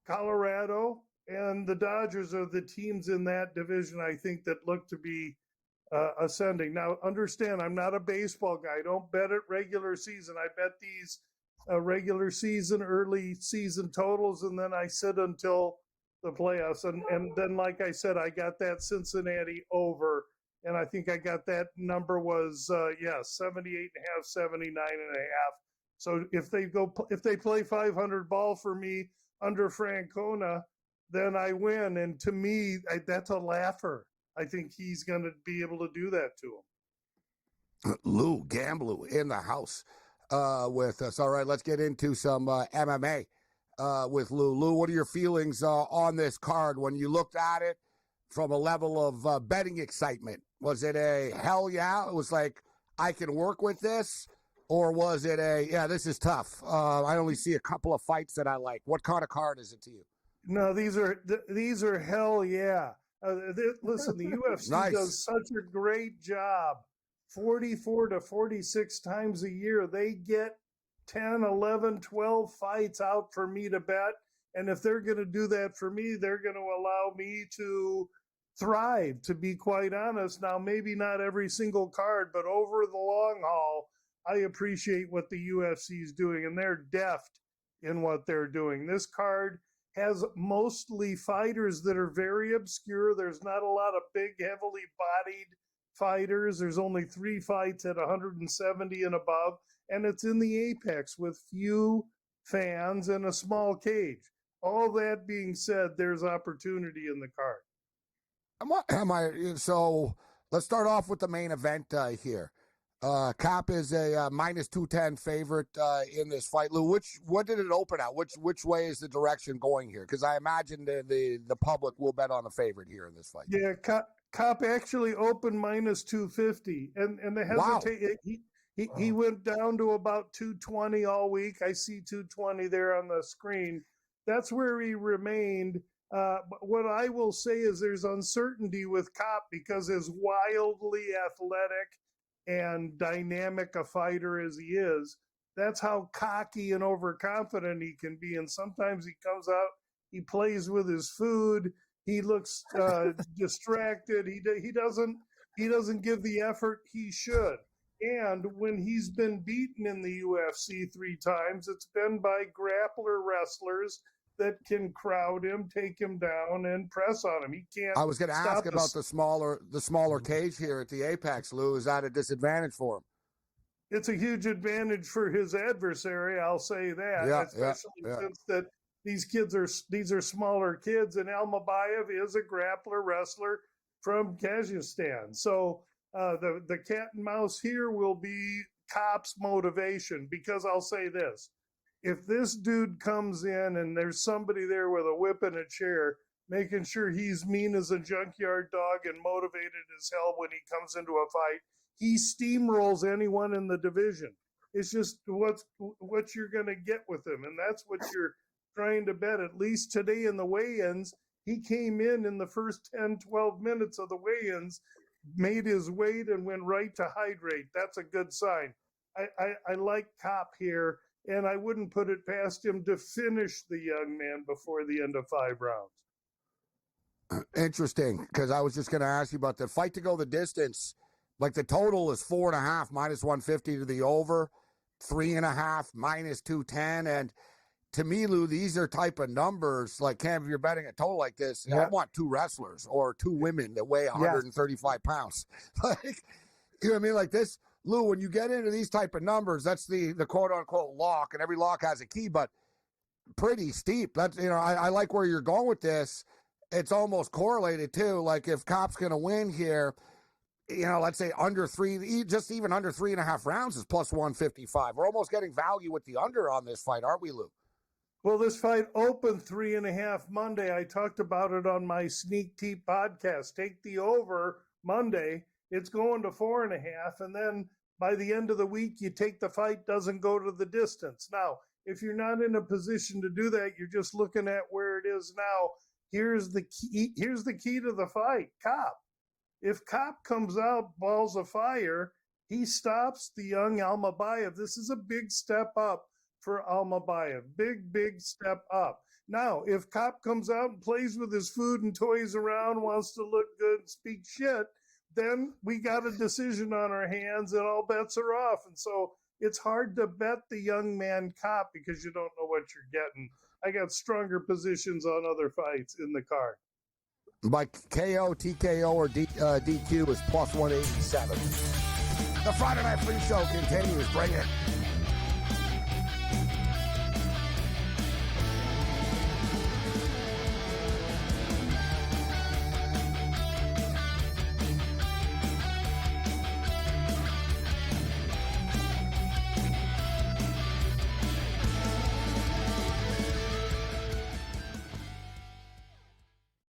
Colorado, and the Dodgers are the teams in that division, I think, that look to be ascending. Now, understand, I'm not a baseball guy. I don't bet at regular season. I bet these regular season, early season totals, and then I sit until the playoffs. And then, like I said, I got that Cincinnati over, and I think I got that number was, 78.5, 79.5. So if they play 500 ball for me under Francona, then I win. And to me, that's a laugher. I think he's going to be able to do that to him. Lou Gamblu in the house with us. All right, let's get into some MMA with Lou. Lou, what are your feelings on this card when you looked at it from a level of betting excitement? Was it a hell yeah? It was like, I can work with this? Or was it this is tough. I only see a couple of fights that I like. What kind of card is it to you? No, these are hell yeah. Listen, the UFC does such a great job. 44 to 46 times a year, they get 10, 11, 12 fights out for me to bet. And if they're going to do that for me, they're going to allow me to thrive, to be quite honest. Now, maybe not every single card, but over the long haul, I appreciate what the UFC is doing, and they're deft in what they're doing. This card has mostly fighters that are very obscure. There's not a lot of big, heavily bodied fighters. There's only 3 fights at 170 and above, and it's in the Apex with few fans and a small cage. All that being said, there's opportunity in the card. So let's start off with the main event here. Cop is a minus 210 favorite in this fight. Lou, what did it open at? Which way is the direction going here? Because I imagine the public will bet on the favorite here in this fight. Yeah, Cop actually opened minus 250, and the hesitate. Wow. He went down to about 220 all week. I see 220 there on the screen. That's where he remained. But what I will say is there's uncertainty with Cop because as wildly athletic and dynamic a fighter as he is, that's how cocky and overconfident he can be. And sometimes he comes out, he plays with his food, he looks distracted, he doesn't give the effort he should. And when he's been beaten in the UFC 3 times, it's been by grappler wrestlers that can crowd him, take him down, and press on him. He can't. I was going to ask about the smaller cage here at the Apex, Lou. Is that a disadvantage for him? It's a huge advantage for his adversary. I'll say that, especially since that these are smaller kids, and Almabayev is a grappler wrestler from Kazakhstan. So the cat and mouse here will be Cop's motivation, because I'll say this. If this dude comes in and there's somebody there with a whip and a chair, making sure he's mean as a junkyard dog and motivated as hell when he comes into a fight, he steamrolls anyone in the division. It's just what you're going to get with him, and that's what you're trying to bet. At least today in the weigh-ins, he came in the first 10, 12 minutes of the weigh-ins, made his weight, and went right to hydrate. That's a good sign. I like Cop here. And I wouldn't put it past him to finish the young man before the end of 5 rounds. Interesting, because I was just going to ask you about the fight to go the distance. Like the total is 4.5 minus 150 to the over, 3.5 minus 210. And to me, Lou, these are type of numbers. Like, Cam, if you're betting a total like this, I want two wrestlers or two women that weigh 135 pounds. Like, you know what I mean? Like this, Lou, when you get into these type of numbers, that's the quote-unquote lock, and every lock has a key, but pretty steep. That's, I like where you're going with this. It's almost correlated, too. Like, if Copp's going to win here, let's say under three, just even under 3.5 rounds is plus 155. We're almost getting value with the under on this fight, aren't we, Lou? Well, this fight opened 3.5 Monday. I talked about it on my Sneak Tea podcast. Take the over Monday. It's going to 4.5. And then by the end of the week, you take the fight, doesn't go to the distance. Now, if you're not in a position to do that, you're just looking at where it is now. Here's the key to the fight. Kopp. If Kopp comes out, balls of fire, he stops the young Almabayev. This is a big step up for Almabayev. Big step up. Now, if Kopp comes out and plays with his food and toys around, wants to look good and speak shit, then we got a decision on our hands and all bets are off. And so it's hard to bet the young man Kopp because you don't know what you're getting. I got stronger positions on other fights in the card. By KO, TKO, or DQ is plus 187. The Friday Night Free Show continues. Bring it.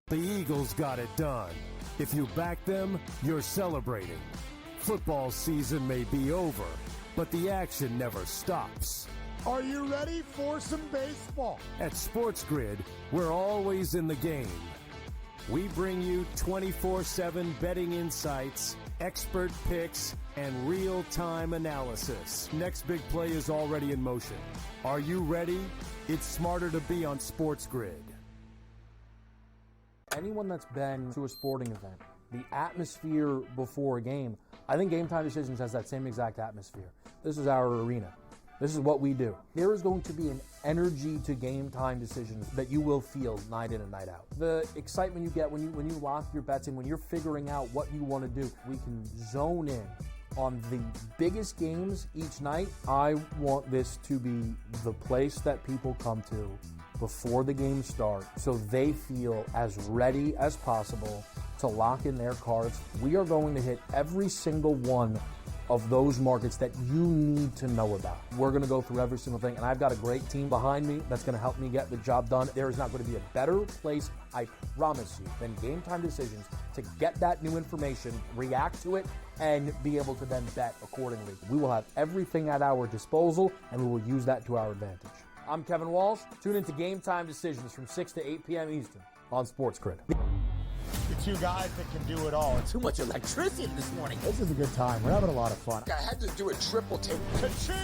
The Eagles got it done. If you back them, you're celebrating. Football season may be over, but the action never stops. Are you ready for some baseball? At SportsGrid, we're always in the game. We bring you 24/7 betting insights, expert picks, and real-time analysis. Next big play is already in motion. Are you ready? It's smarter to be on SportsGrid. Anyone that's been to a sporting event, the atmosphere before a game, I think Game Time Decisions has that same exact atmosphere. This is our arena. This is what we do. There is going to be an energy to Game Time Decisions that you will feel night in and night out. The excitement you get when you lock your bets in, when you're figuring out what you want to do, we can zone in on the biggest games each night. I want this to be the place that people come to before the game starts so they feel as ready as possible to lock in their cards. We are going to hit every single one of those markets that you need to know about. We're going to go through every single thing, and I've got a great team behind me that's going to help me get the job done. There is not going to be a better place, I promise you, than Game Time Decisions to get that new information, react to it, and be able to then bet accordingly. We will have everything at our disposal, and we will use that to our advantage. I'm Kevin Walsh. Tune into Game Time Decisions from 6 to 8 p.m. Eastern on SportsGrid. The two guys that can do it all. Too much electricity this morning. This is a good time. We're having a lot of fun. I had to do a triple take. Ka-ching!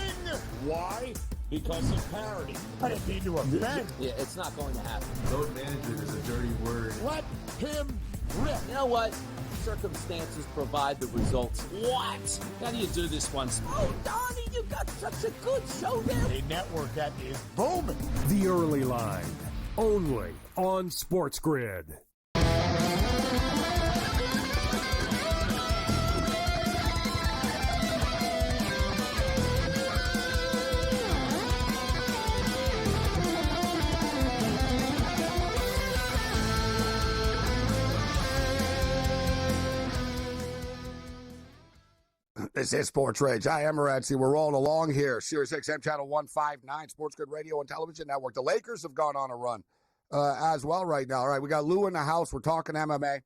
Why? Because of parity. I didn't mean to offend. Yeah, it's not going to happen. Load management is a dirty word. Let him rip. You know what? Circumstances provide the results. What? How do you do this one? Oh, Donnie, you got such a good show there. A network that is booming. The Early Line, only on SportsGrid. This is SportsRage. I am Morency. We're rolling along here. Sirius XM Channel 159, SportsGrid Radio and Television Network. The Lakers have gone on a run as well right now. All right, we got Lou in the house. We're talking MMA.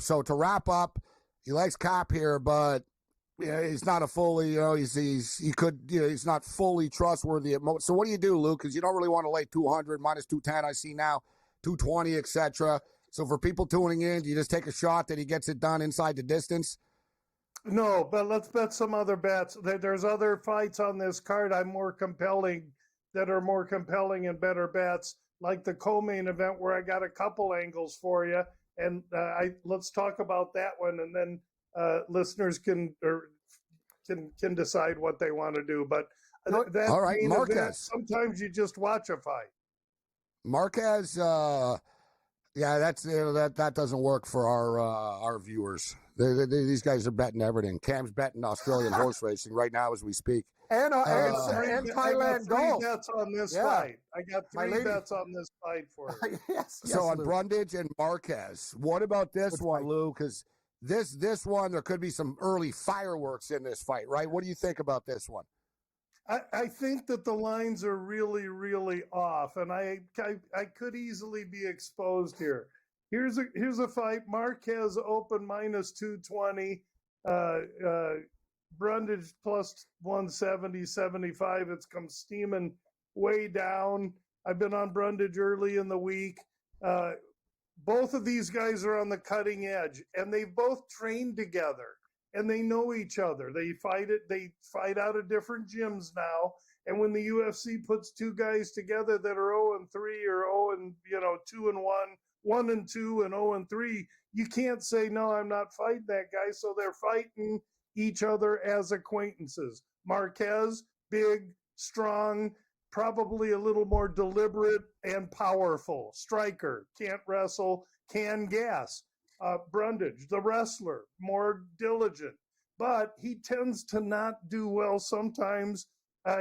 So to wrap up, he likes Kopp here, but he's not a fully, he's not fully trustworthy. So what do you do, Lou? Because you don't really want to lay 200, minus 210, I see now, 220, etc. So for people tuning in, do you just take a shot that he gets it done inside the distance? No, but let's bet some other bets. There's other fights on this card that are more compelling and better bets, like the co-main event where I got a couple angles for you. And let's talk about that one, and then listeners can can decide what they want to do. But that all right, main Marquez. event, sometimes you just watch a fight. Marquez, yeah, that doesn't work for our viewers. These guys are betting everything. Cam's betting Australian horse racing right now as we speak. And Thailand golf. Bets on this fight. I got three bets on this fight for you. yes, so on Lou. Brundage and Marquez. What about this one, Lou? Because this one, there could be some early fireworks in this fight, right? What do you think about this one? I think that the lines are really, really off, and I could easily be exposed here. Here's a fight. Marquez open minus 220. Brundage plus 170, 75. It's come steaming way down. I've been on Brundage early in the week. Both of these guys are on the cutting edge, and they've both trained together, and they know each other. They fight out of different gyms now. And when the UFC puts two guys together that are 0-3 or 2-1, 1-2 and 0-3, you can't say, no, I'm not fighting that guy. So they're fighting each other as acquaintances. Marquez, big, strong, probably a little more deliberate and powerful. Striker, can't wrestle, can gas. Brundage, the wrestler, more diligent. But he tends to not do well sometimes.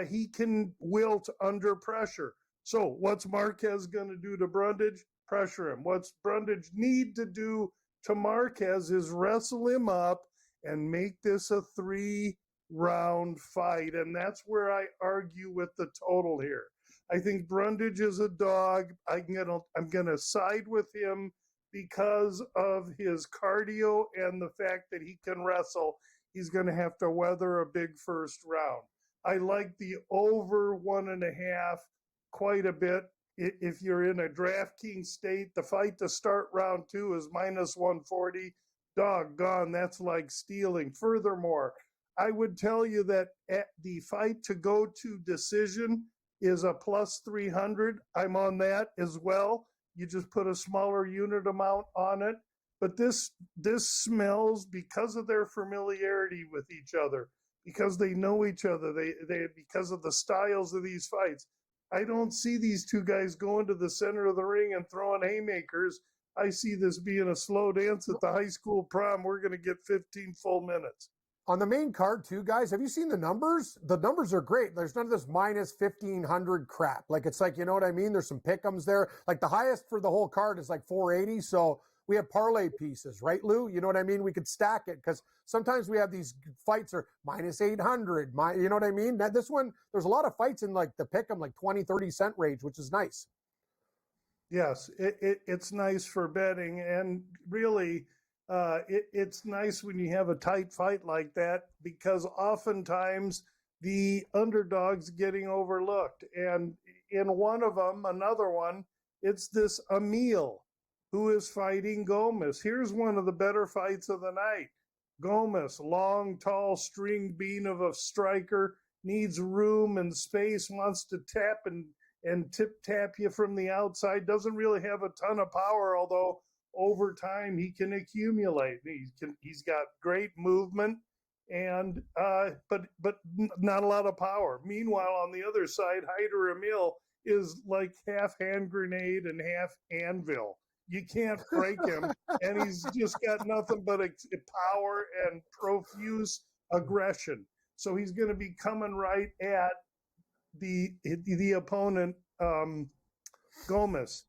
He can wilt under pressure. So what's Marquez going to do to Brundage? Pressure him. What's Brundage need to do to Marquez is wrestle him up and make this a 3-round fight. And that's where I argue with the total here. I think Brundage is a dog. I'm gonna side with him because of his cardio and the fact that he can wrestle. He's going to have to weather a big first round. I like the over 1.5 quite a bit. If you're in a DraftKings state, the fight to start round 2 is minus 140. Doggone, that's like stealing. Furthermore, I would tell you that the fight to go to decision is a plus 300. I'm on that as well. You just put a smaller unit amount on it. But this smells, because of their familiarity with each other, because they know each other, they because of the styles of these fights. I don't see these two guys going to the center of the ring and throwing haymakers. I see this being a slow dance at the high school prom. We're going to get 15 full minutes. On the main card, too, guys, have you seen the numbers? The numbers are great. There's none of this minus 1,500 crap. Like, it's like, you know what I mean? There's some pick'ems there. Like, the highest for the whole card is like 480. So we have parlay pieces, right, Lou? You know what I mean? We could stack it because sometimes we have these fights are minus 800. You know what I mean? This one, there's a lot of fights in like the pick'em, like 20, 30 cent range, which is nice. Yes, it's nice for betting. And really, it's nice when you have a tight fight like that because oftentimes the underdog's getting overlooked. And in one of them, another one, it's this Emil who is fighting Gomez. Here's one of the better fights of the night. Gomez, long, tall string bean of a striker, needs room and space, wants to tap and tip-tap you from the outside, doesn't really have a ton of power, although over time he can accumulate. He's got great movement, and but not a lot of power. Meanwhile, on the other side, Hyder Emil is like half hand grenade and half anvil. You can't break him, and he's just got nothing but power and profuse aggression. So he's going to be coming right at the opponent, Gomez.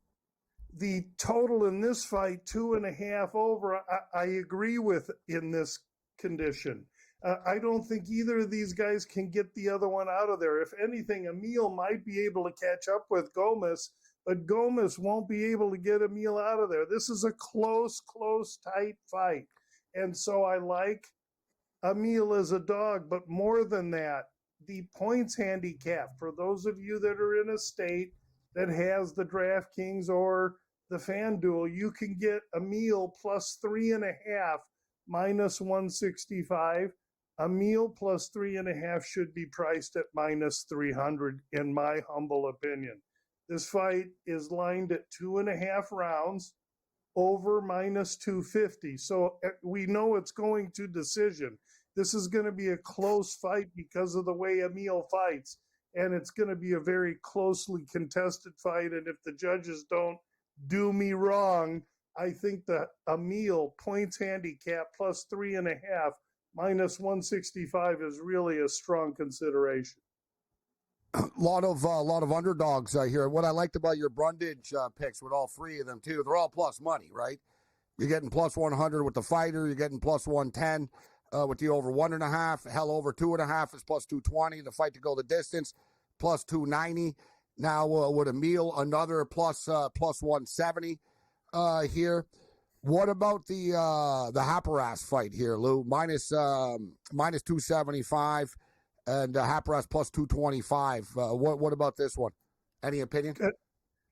The total in this fight, 2.5 over, I agree with in this condition. I don't think either of these guys can get the other one out of there. If anything, Emil might be able to catch up with Gomez, but Gomez won't be able to get Emil out of there. This is a close, tight fight. And so I like Emil as a dog, but more than that, the points handicap, for those of you that are in a state that has the DraftKings or the FanDuel, you can get Emil plus 3.5 minus 165. Emil plus 3.5 should be priced at minus 300, in my humble opinion. This fight is lined at 2.5 rounds, over minus 250. So we know it's going to decision. This is going to be a close fight because of the way Emil fights, and it's going to be a very closely contested fight. And if the judges don't do me wrong, I think the Emil points handicap plus 3.5 minus 165 is really a strong consideration. A lot of underdogs here. What I liked about your Brundage picks with all three of them too, they're all plus money, right? You're getting plus 100 with the fighter. You're getting plus 110 with the over 1.5. Hell, over 2.5 is plus 220. The fight to go the distance, plus 290. Now with Emil, another plus 170 here. What about the Haparas fight here, Lou? Minus 275 and Haparas plus 225. What about this one? Any opinion?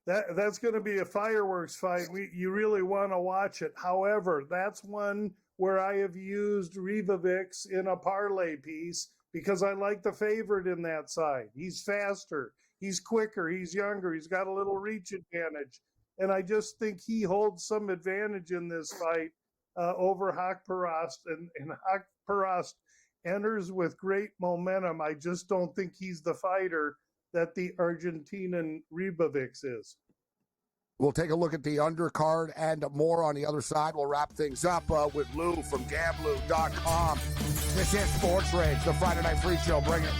That's going to be a fireworks fight. You really want to watch it. However, that's one where I have used Rivovix in a parlay piece because I like the favorite in that side. He's faster, he's quicker, he's younger, he's got a little reach advantage. And I just think he holds some advantage in this fight over Hakparast. And Hakparast enters with great momentum. I just don't think he's the fighter that the Argentinian Ribovix is. We'll take a look at the undercard and more on the other side. We'll wrap things up with Lou from Gamblu.com. This is Sports Rage, the Friday Night Freak Show. Bring it.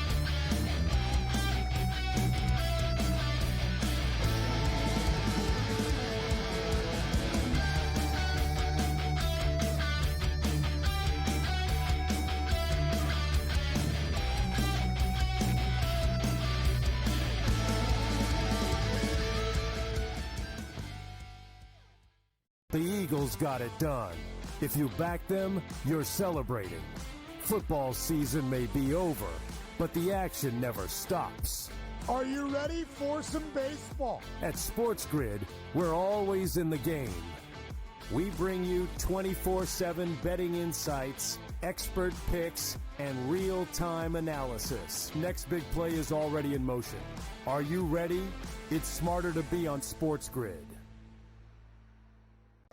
The Eagles got it done. If you back them, you're celebrating. Football season may be over, but the action never stops. Are you ready for some baseball? At SportsGrid, we're always in the game. We bring you 24/7 betting insights, expert picks, and real-time analysis. Next big play is already in motion. Are you ready? It's smarter to be on SportsGrid.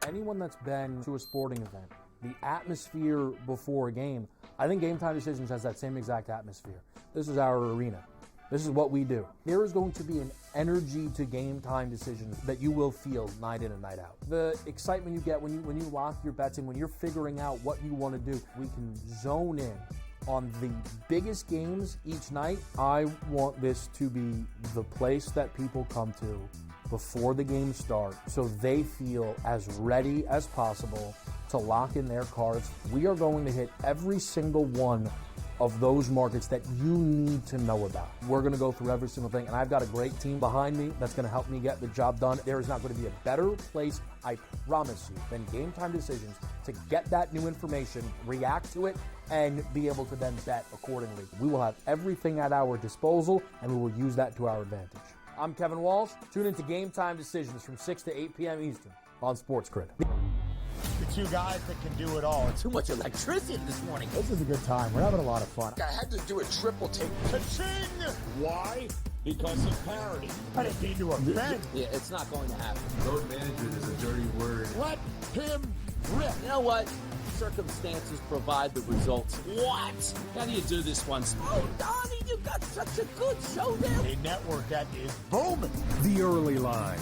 Anyone that's been to a sporting event, the atmosphere before a game, I think Game Time Decisions has that same exact atmosphere. This is our arena. This is what we do. There is going to be an energy to Game Time Decisions that you will feel night in and night out. The excitement you get when you lock your bets in, when you're figuring out what you want to do, we can zone in on the biggest games each night. I want this to be the place that people come to before the games start so they feel as ready as possible to lock in their cards. We are going to hit every single one of those markets that you need to know about. We're going to go through every single thing, and I've got a great team behind me that's going to help me get the job done. There is not going to be a better place, I promise you, than Game Time Decisions to get that new information, react to it, and be able to then bet accordingly. We will have everything at our disposal, and we will use that to our advantage. I'm Kevin Walsh. Tune into Game Time Decisions from 6 to 8 p.m. Eastern on SportsGrid. The two guys that can do it all. Too much electricity this morning. This is a good time. We're having a lot of fun. I had to do a triple take. Ka-ching! Why? Because of parity. I didn't mean to offend. Yeah, it's not going to happen. Load management is a dirty word. Let him rip. You know what? Circumstances provide the results. What? How do you do this one? Oh, Donnie, you got such a good show there. A network that is booming. The Early Line,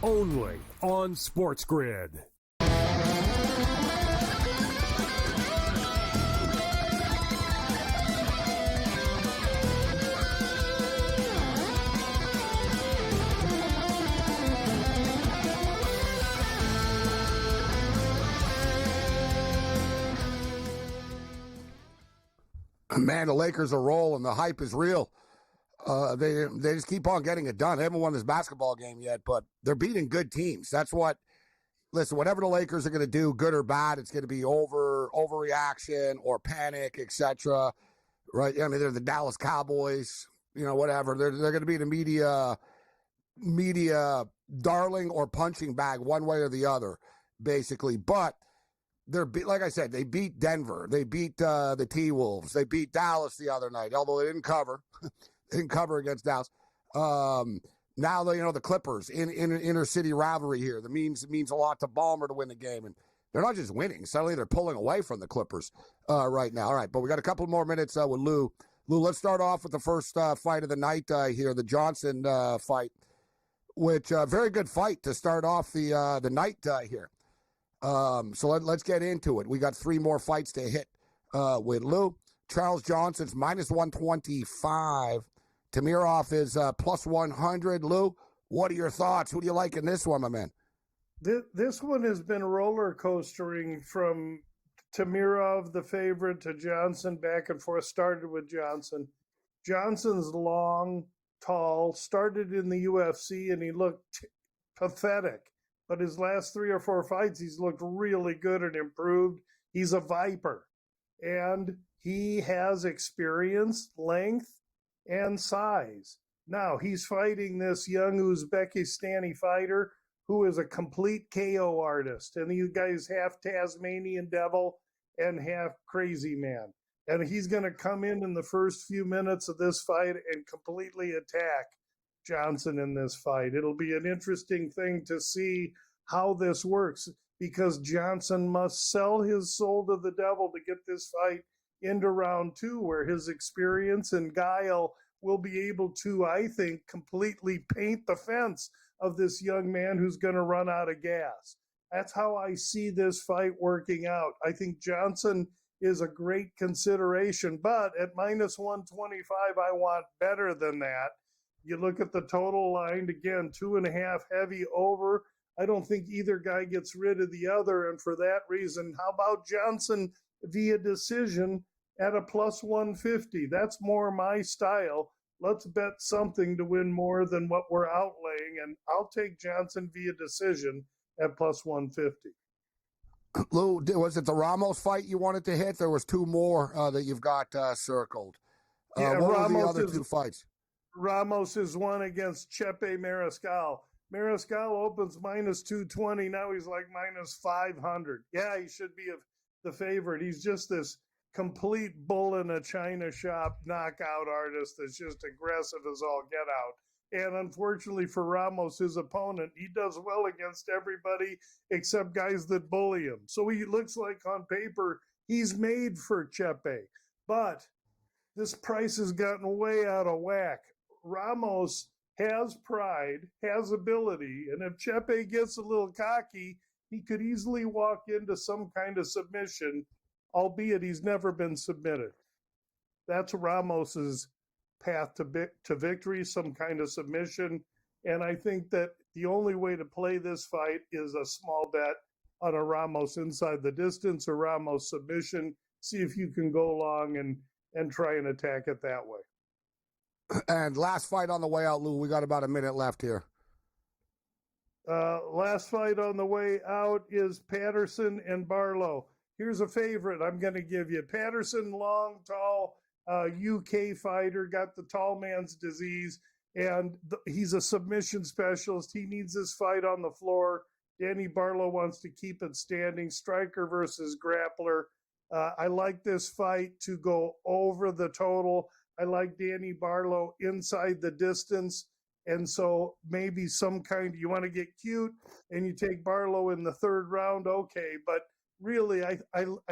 only on SportsGrid. Man, the Lakers are rolling. The hype is real. They just keep on getting it done. They haven't won this basketball game yet, but they're beating good teams. That's what. Listen, whatever the Lakers are going to do, good or bad, it's going to be overreaction or panic, etc. Right? I mean, they're the Dallas Cowboys. You know, whatever. They're going to be the media darling or punching bag, one way or the other, basically. But they're like I said, they beat Denver. They beat the T-Wolves. They beat Dallas the other night, although they didn't cover. They didn't cover against Dallas. Now, the Clippers in inner city rivalry here. That means a lot to Ballmer to win the game. And they're not just winning. Suddenly they're pulling away from the Clippers right now. All right, but we got a couple more minutes with Lou. Lou, let's start off with the first fight of the night here, the Johnson fight, which very good fight to start off the night here. So let's get into it. We got 3 more fights to hit with Lou. Charles Johnson's minus 125. Tamirov is plus 100. Lou, what are your thoughts? Who do you like in this one, my man? This one has been roller coastering from Tamirov, the favorite, to Johnson, back and forth. Started with Johnson. Johnson's long, tall, started in the UFC, and he looked pathetic. But his last 3 or 4 fights, he's looked really good and improved. He's a viper. And he has experience, length, and size. Now, he's fighting this young Uzbekistani fighter who is a complete KO artist. And these guys half Tasmanian devil and half crazy man. And he's going to come in the first few minutes of this fight and completely attack Johnson in this fight. It'll be an interesting thing to see how this works, because Johnson must sell his soul to the devil to get this fight into round 2, where his experience and guile will be able to, I think, completely paint the fence of this young man who's going to run out of gas. That's how I see this fight working out. I think Johnson is a great consideration, but at minus 125, I want better than that. You look at the total line, again, 2.5 heavy over. I don't think either guy gets rid of the other, and for that reason, how about Johnson via decision at a plus 150? That's more my style. Let's bet something to win more than what we're outlaying, and I'll take Johnson via decision at plus 150. Lou, was it the Ramos fight you wanted to hit? There was 2 more that you've got circled. Yeah, what Ramos were the other is, 2 fights? Ramos is one against Chepe Mariscal. Mariscal opens minus 220. Now he's like minus 500. Yeah, he should be the favorite. He's just this complete bull in a china shop knockout artist that's just aggressive as all get out. And unfortunately for Ramos, his opponent, he does well against everybody except guys that bully him. So he looks like on paper he's made for Chepe. But this price has gotten way out of whack. Ramos has pride, has ability, and if Chepe gets a little cocky, he could easily walk into some kind of submission, albeit he's never been submitted. That's Ramos's path to victory, some kind of submission. And I think that the only way to play this fight is a small bet on a Ramos inside the distance or Ramos submission. See if you can go long and try and attack it that way. And last fight on the way out, Lou. We got about a minute left here. Last fight on the way out is Patterson and Barlow. Here's a favorite I'm going to give you. Patterson, long, tall, UK fighter, got the tall man's disease, and he's a submission specialist. He needs this fight on the floor. Danny Barlow wants to keep it standing. Striker versus grappler. I like this fight to go over the total. I like Danny Barlow inside the distance. And so maybe some kind, you want to get cute and you take Barlow in the 3rd round, okay. But really, I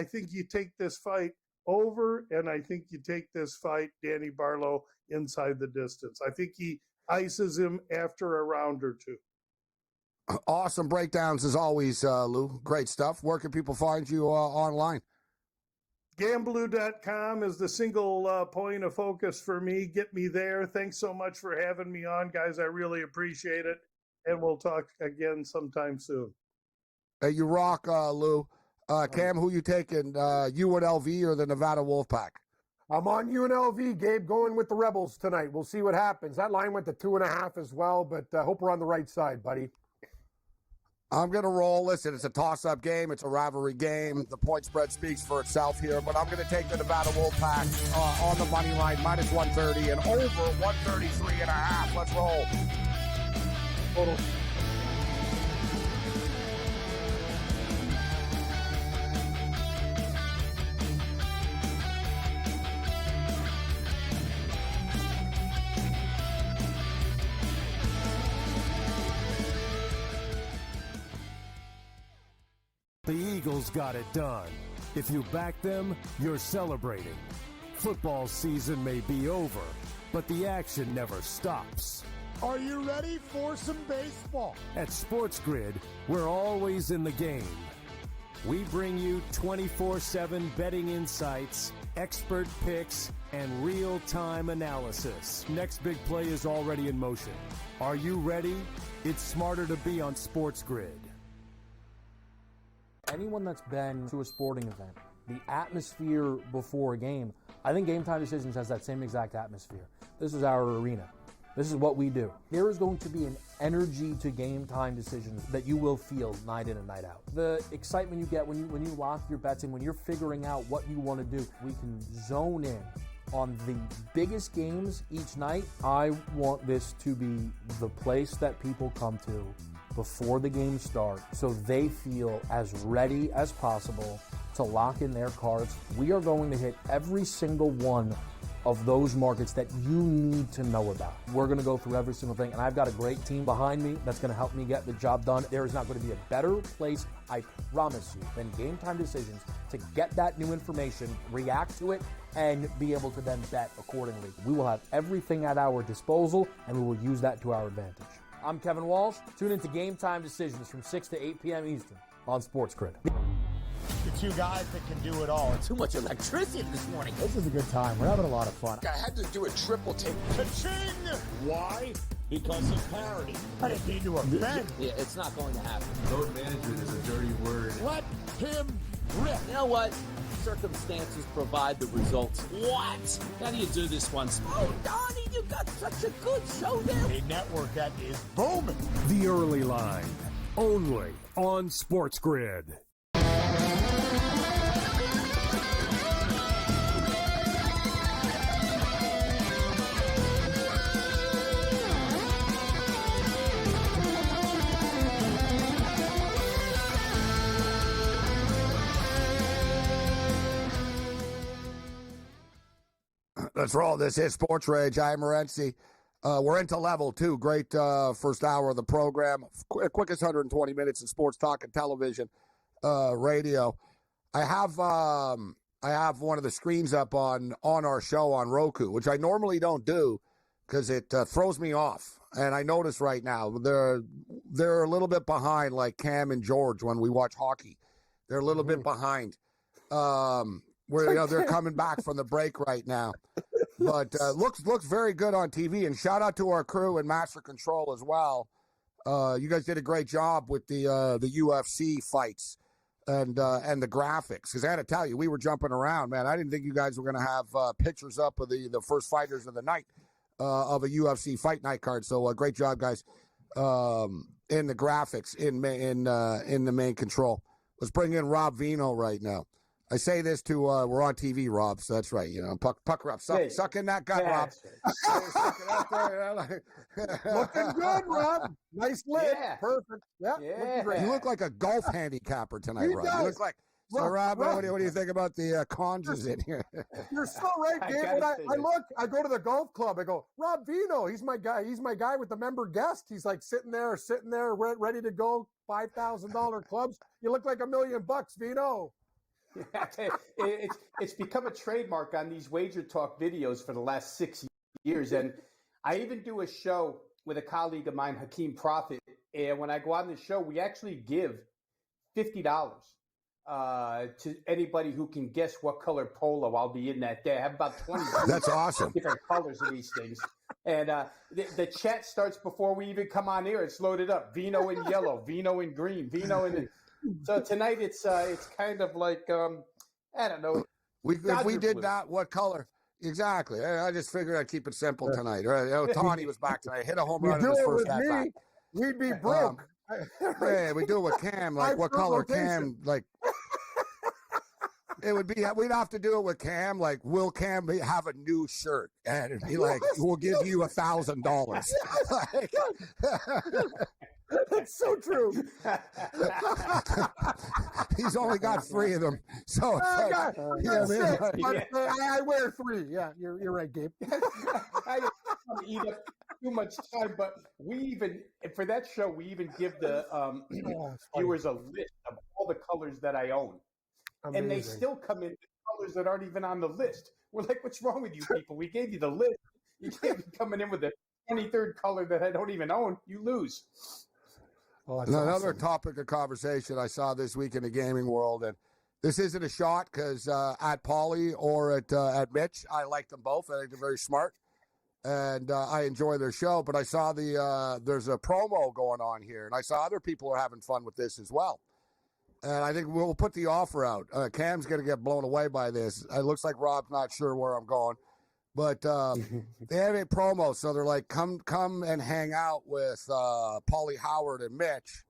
think you take this fight over, and I think you take this fight, Danny Barlow, inside the distance. I think he ices him after a round or 2. Awesome breakdowns as always, Lou. Great stuff. Where can people find you online? Gamblu.com is the single point of focus for me. Get me there. Thanks so much for having me on, guys. I really appreciate it. And we'll talk again sometime soon. You rock, Lou. Cam, who you taking, UNLV or the Nevada Wolfpack? I'm on UNLV, Gabe, going with the Rebels tonight. We'll see what happens. That line went to 2.5 as well, but hope we're on the right side, buddy. I'm going to roll. Listen, it's a toss-up game. It's a rivalry game. The point spread speaks for itself here, but I'm going to take the Nevada Wolfpack on the money line, minus 130 and over 133.5. Let's roll. Total. The Eagles got it done. If you back them, you're celebrating. Football season may be over, but the action never stops. Are you ready for some baseball? At SportsGrid, we're always in the game. We bring you 24/7 betting insights, expert picks, and real-time analysis. Next big play is already in motion. Are you ready? It's smarter to be on SportsGrid. Anyone that's been to a sporting event, the atmosphere before a game, I think Game Time Decisions has that same exact atmosphere. This is our arena. This is what we do. There is going to be an energy to Game Time Decisions that you will feel night in and night out. The excitement you get when you lock your bets in, when you're figuring out what you want to do, we can zone in on the biggest games each night. I want this to be the place that people come to before the games start so they feel as ready as possible to lock in their cards. We are going to hit every single one of those markets that you need to know about. We're going to go through every single thing, and I've got a great team behind me that's going to help me get the job done. There is not going to be a better place, I promise you, than Game Time Decisions to get that new information, react to it, and be able to then bet accordingly. We will have everything at our disposal, and we will use that to our advantage. I'm Kevin Walsh. Tune into Game Time Decisions from 6 to 8 p.m. Eastern on SportsGrid. The two guys that can do it all. Too much electricity this morning. This is a good time. We're having a lot of fun. I had to do a triple take. Ka-ching! Why? Because of parity. I didn't mean to offend. Yeah, it's not going to happen. Load management is a dirty word. Let him rip. You know what? Circumstances provide the results. What? How do you do this one? Oh, Donnie, you got such a good show there. A network that is booming. The Early Line, only on SportsGrid. Let's roll. This is Sports Rage. I am Morency. We're into level 2. Great first hour of the program. Quickest 120 minutes in sports talk and television, radio. I have one of the screens up on our show on Roku, which I normally don't do because it throws me off. And I notice right now they're a little bit behind, like Cam and George when we watch hockey. They're a little bit behind. They're coming back from the break right now, but looks very good on TV. And shout out to our crew and Master Control as well. You guys did a great job with the UFC fights and the graphics. Because I had to tell you, we were jumping around, man. I didn't think you guys were going to have pictures up of the first fighters of the night of a UFC fight night card. So great job, guys, in the graphics in the main control. Let's bring in Rob Vino right now. I say this to, we're on TV, Rob, so that's right. Pucker up. Suck in that gut, Rob. Looking good, Rob. Nice lid. Yeah. Perfect. Yeah. Looking great. You look like a golf handicapper tonight, He Rob. does. You look like... So, Rob, what do you think about the conjures in here? You're so right, Gabe. When I go to the golf club, I go, Rob Vino, he's my guy. He's my guy with the member guest. He's like sitting there, ready to go. $5,000 clubs. You look like $1 million, Vino. It's become a trademark on these Wager Talk videos for the last 6 years. And I even do a show with a colleague of mine, Hakeem Prophet. And when I go on the show, we actually give $50 to anybody who can guess what color polo I'll be in that day. I have about 20 That's awesome. different colors of these things. And the chat starts before we even come on air. It's loaded up. Vino in yellow, Vino in green, Vino in... So tonight it's kind of like, I don't know. If we did that, what color? Exactly. I just figured I'd keep it simple tonight. Tawny was back tonight. Hit a home run in his first at bat. We'd be broke. Yeah, we do it with Cam. Like, what color Cam? Like, it would be. We'd have to do it with Cam. Like, will Cam have a new shirt? And it'd be like, we'll give you $1,000. That's so true. He's only got 3 of them, so I wear 3. Yeah, you're right, Gabe. I don't want to eat up too much time, but for that show, we even give the viewers a list of all the colors that I own. Amazing. And they still come in colors that aren't even on the list. We're like, what's wrong with you people? We gave you the list. You can't be coming in with the 23rd color that I don't even own. You lose. Oh, Another topic of conversation I saw this week in the gaming world, and this isn't a shot because at Pauly or at Mitch, I like them both. I think they're very smart, and I enjoy their show. But I saw there's a promo going on here, and I saw other people are having fun with this as well. And I think we'll put the offer out. Cam's going to get blown away by this. It looks like Rob's not sure where I'm going. But they have a promo, so they're like, come and hang out with Pauly Howard and Mitch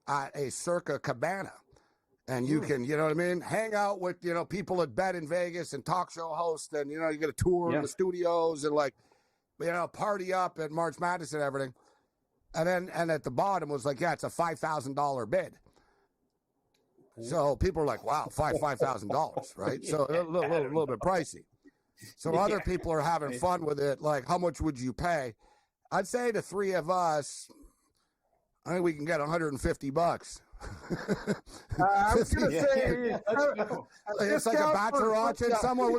at a Circa Cabana. And you can, you know what I mean, hang out with, people that bet in Vegas and talk show hosts. And, you get a tour of the studios and, party up at March Madness and everything. And at the bottom was like, it's a $5,000 bid. So people are like, wow, $5,000, right? So a little bit pricey. So other people are having fun with it. Like, how much would you pay? I'd say the three of us, I think we can get $150. I was going to say, it's like a bachelor auction. Someone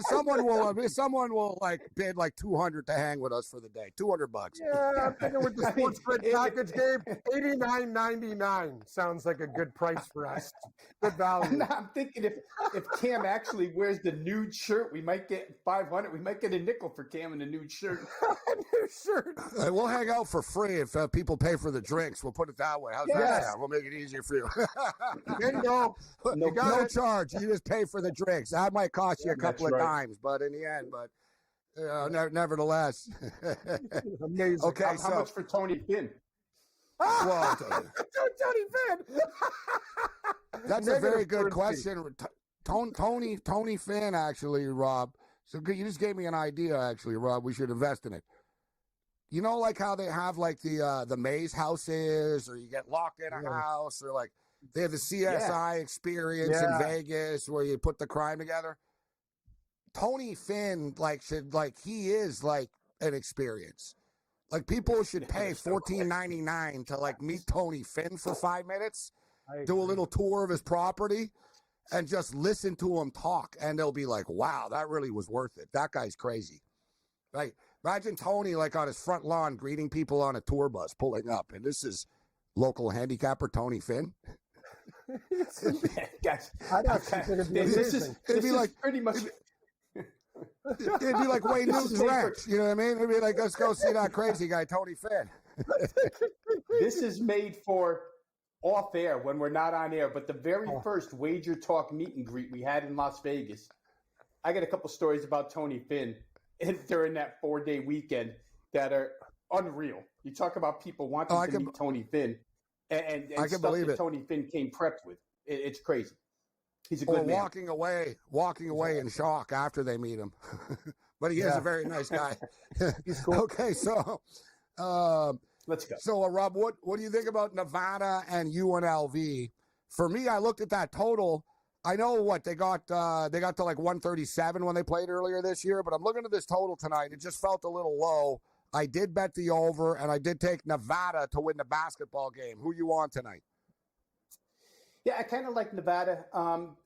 will like bid like $200 to hang with us for the day. $200. Yeah, I'm thinking with the SportsGrid package, Gabe, $89.99 sounds like a good price for us. Good value. I'm thinking if Cam actually wears the nude shirt, we might get $500. We might get a nickel for Cam in a nude shirt. A new shirt. We'll hang out for free if people pay for the drinks. We'll put it that way. How's that sound? We'll make it easier for you. Bingo. No charge. You just pay for the drinks. That might cost you a couple of dimes, but in the end, nevertheless. Amazing. Okay, how much for Tony Finn? Well, Tony Finn. That's a very good question. Tony Finn, actually, Rob. So you just gave me an idea, actually, Rob. We should invest in it. You know, like how they have like the maze houses, or you get locked in a house, or like they have the CSI experience in Vegas where you put the crime together. Tony Finn he is like an experience. Like people should pay $14.99 to like meet Tony Finn for 5 minutes, do a little tour of his property, and just listen to him talk, and they'll be like, "Wow, that really was worth it. That guy's crazy." Right? Imagine Tony like on his front lawn greeting people on a tour bus pulling up, and this is local handicapper Tony Finn. Guys, it'd be like pretty much. It'd be like Wayne Newton's Ranch. You know what I mean? It'd be like, let's go see that crazy guy, Tony Finn. This is made for off air when we're not on air. But the very first Wager Talk meet and greet we had in Las Vegas, I got a couple stories about Tony Finn during that 4-day weekend that are unreal. You talk about people wanting to meet Tony Finn, and I can stuff believe that it. Tony Finn came prepped with. It's crazy. He's a good man. Walking away in shock after they meet him. But he is a very nice guy. He's cool. Okay, so let's go. So, Rob, what do you think about Nevada and UNLV? For me, I looked at that total. I know what they got to like 137 when they played earlier this year, but I'm looking at this total tonight. It just felt a little low. I did bet the over, and I did take Nevada to win the basketball game. Who you on tonight? Yeah, I kind of like Nevada,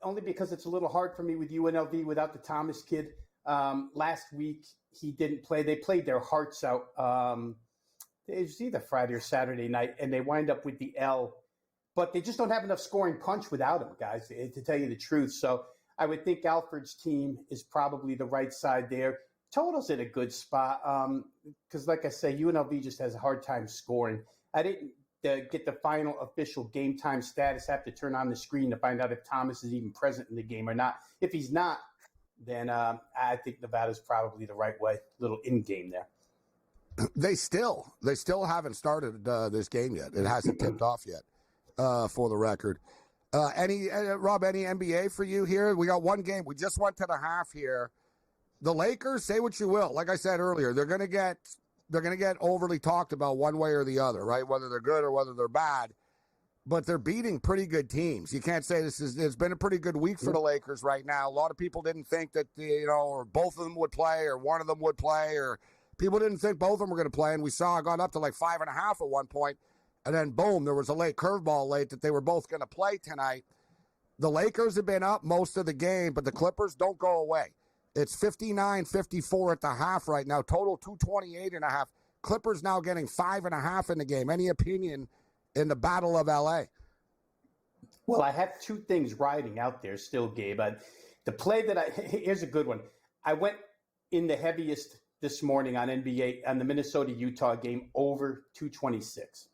only because it's a little hard for me with UNLV without the Thomas kid. Last week, he didn't play. They played their hearts out. It was either Friday or Saturday night, and they wind up with the L. But they just don't have enough scoring punch without him, guys, to tell you the truth. So I would think Alfred's team is probably the right side there. Total's in a good spot because, like I say, UNLV just has a hard time scoring. I didn't get the final official game time status. Have to turn on the screen to find out if Thomas is even present in the game or not. If he's not, then I think Nevada's probably the right way. Little in-game there. They still haven't started this game yet. It hasn't tipped off yet. For the record, Rob, any NBA for you here? We got one game. We just went to the half here. The Lakers, say what you will. Like I said earlier, they're going to get overly talked about one way or the other, right? Whether they're good or whether they're bad. But they're beating pretty good teams. You can't say it's been a pretty good week for the Lakers right now. A lot of people didn't think that or both of them would play, or one of them would play, or people didn't think both of them were going to play. And we saw it got up to like 5.5 at one point. And then, boom, there was a late curveball late that they were both going to play tonight. The Lakers have been up most of the game, but the Clippers don't go away. It's 59-54 at the half right now. Total 228.5. Clippers now getting 5.5 in the game. Any opinion in the Battle of L.A.? Well, I have two things riding out there still, Gabe. The play here's a good one. I went in the heaviest this morning on NBA on the Minnesota-Utah game over 226.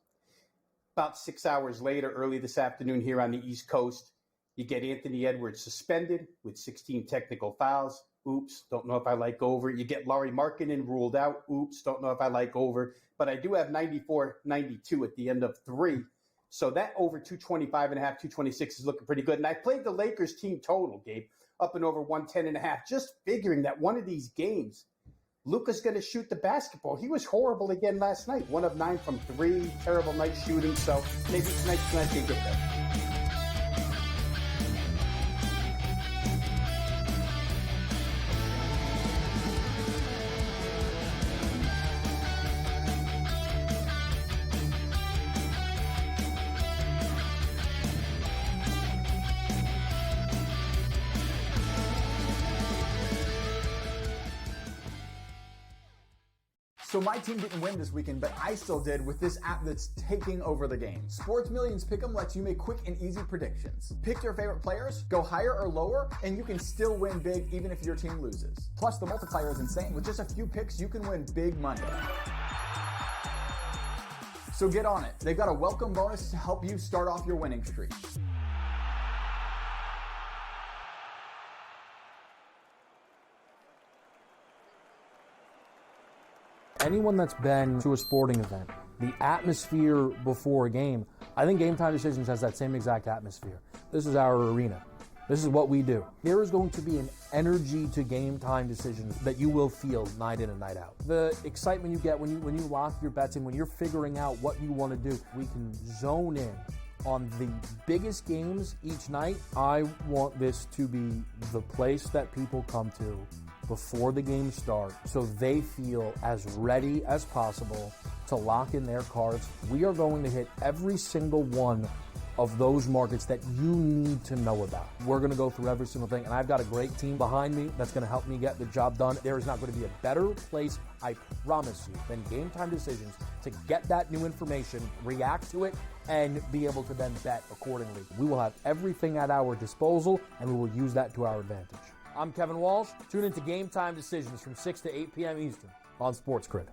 About 6 hours later, early this afternoon here on the East Coast, you get Anthony Edwards suspended with 16 technical fouls. Oops, don't know if I like over. You get Lauri Markkanen ruled out. Oops, don't know if I like over. But I do have 94-92 at the end of 3. So that over 225.5, 226 is looking pretty good. And I played the Lakers team total, Gabe, up and over 110.5, just figuring that one of these games, Luka's going to shoot the basketball. He was horrible again last night. 1 of 9 from 3, terrible night shooting. So maybe tonight they get there. So my team didn't win this weekend, but I still did with this app that's taking over the game. Sports Millions Pick'em lets you make quick and easy predictions. Pick your favorite players, go higher or lower, and you can still win big even if your team loses. Plus, the multiplier is insane. With just a few picks, you can win big money. So get on it. They've got a welcome bonus to help you start off your winning streak. Anyone that's been to a sporting event, the atmosphere before a game, I think Game Time Decisions has that same exact atmosphere. This is our arena. This is what we do. There is going to be an energy to Game Time Decisions that you will feel night in and night out. The excitement you get when you lock your bets in, when you're figuring out what you want to do, we can zone in on the biggest games each night. I want this to be the place that people come to before the games start so they feel as ready as possible to lock in their cards. We are going to hit every single one of those markets that you need to know about. We're going to go through every single thing, and I've got a great team behind me that's going to help me get the job done. There is not going to be a better place, I promise you, than Game Time Decisions to get that new information, react to it, and be able to then bet accordingly. We will have everything at our disposal, and we will use that to our advantage. I'm Kevin Walsh. Tune into Game Time Decisions from 6 to 8 p.m. Eastern on SportsGrid.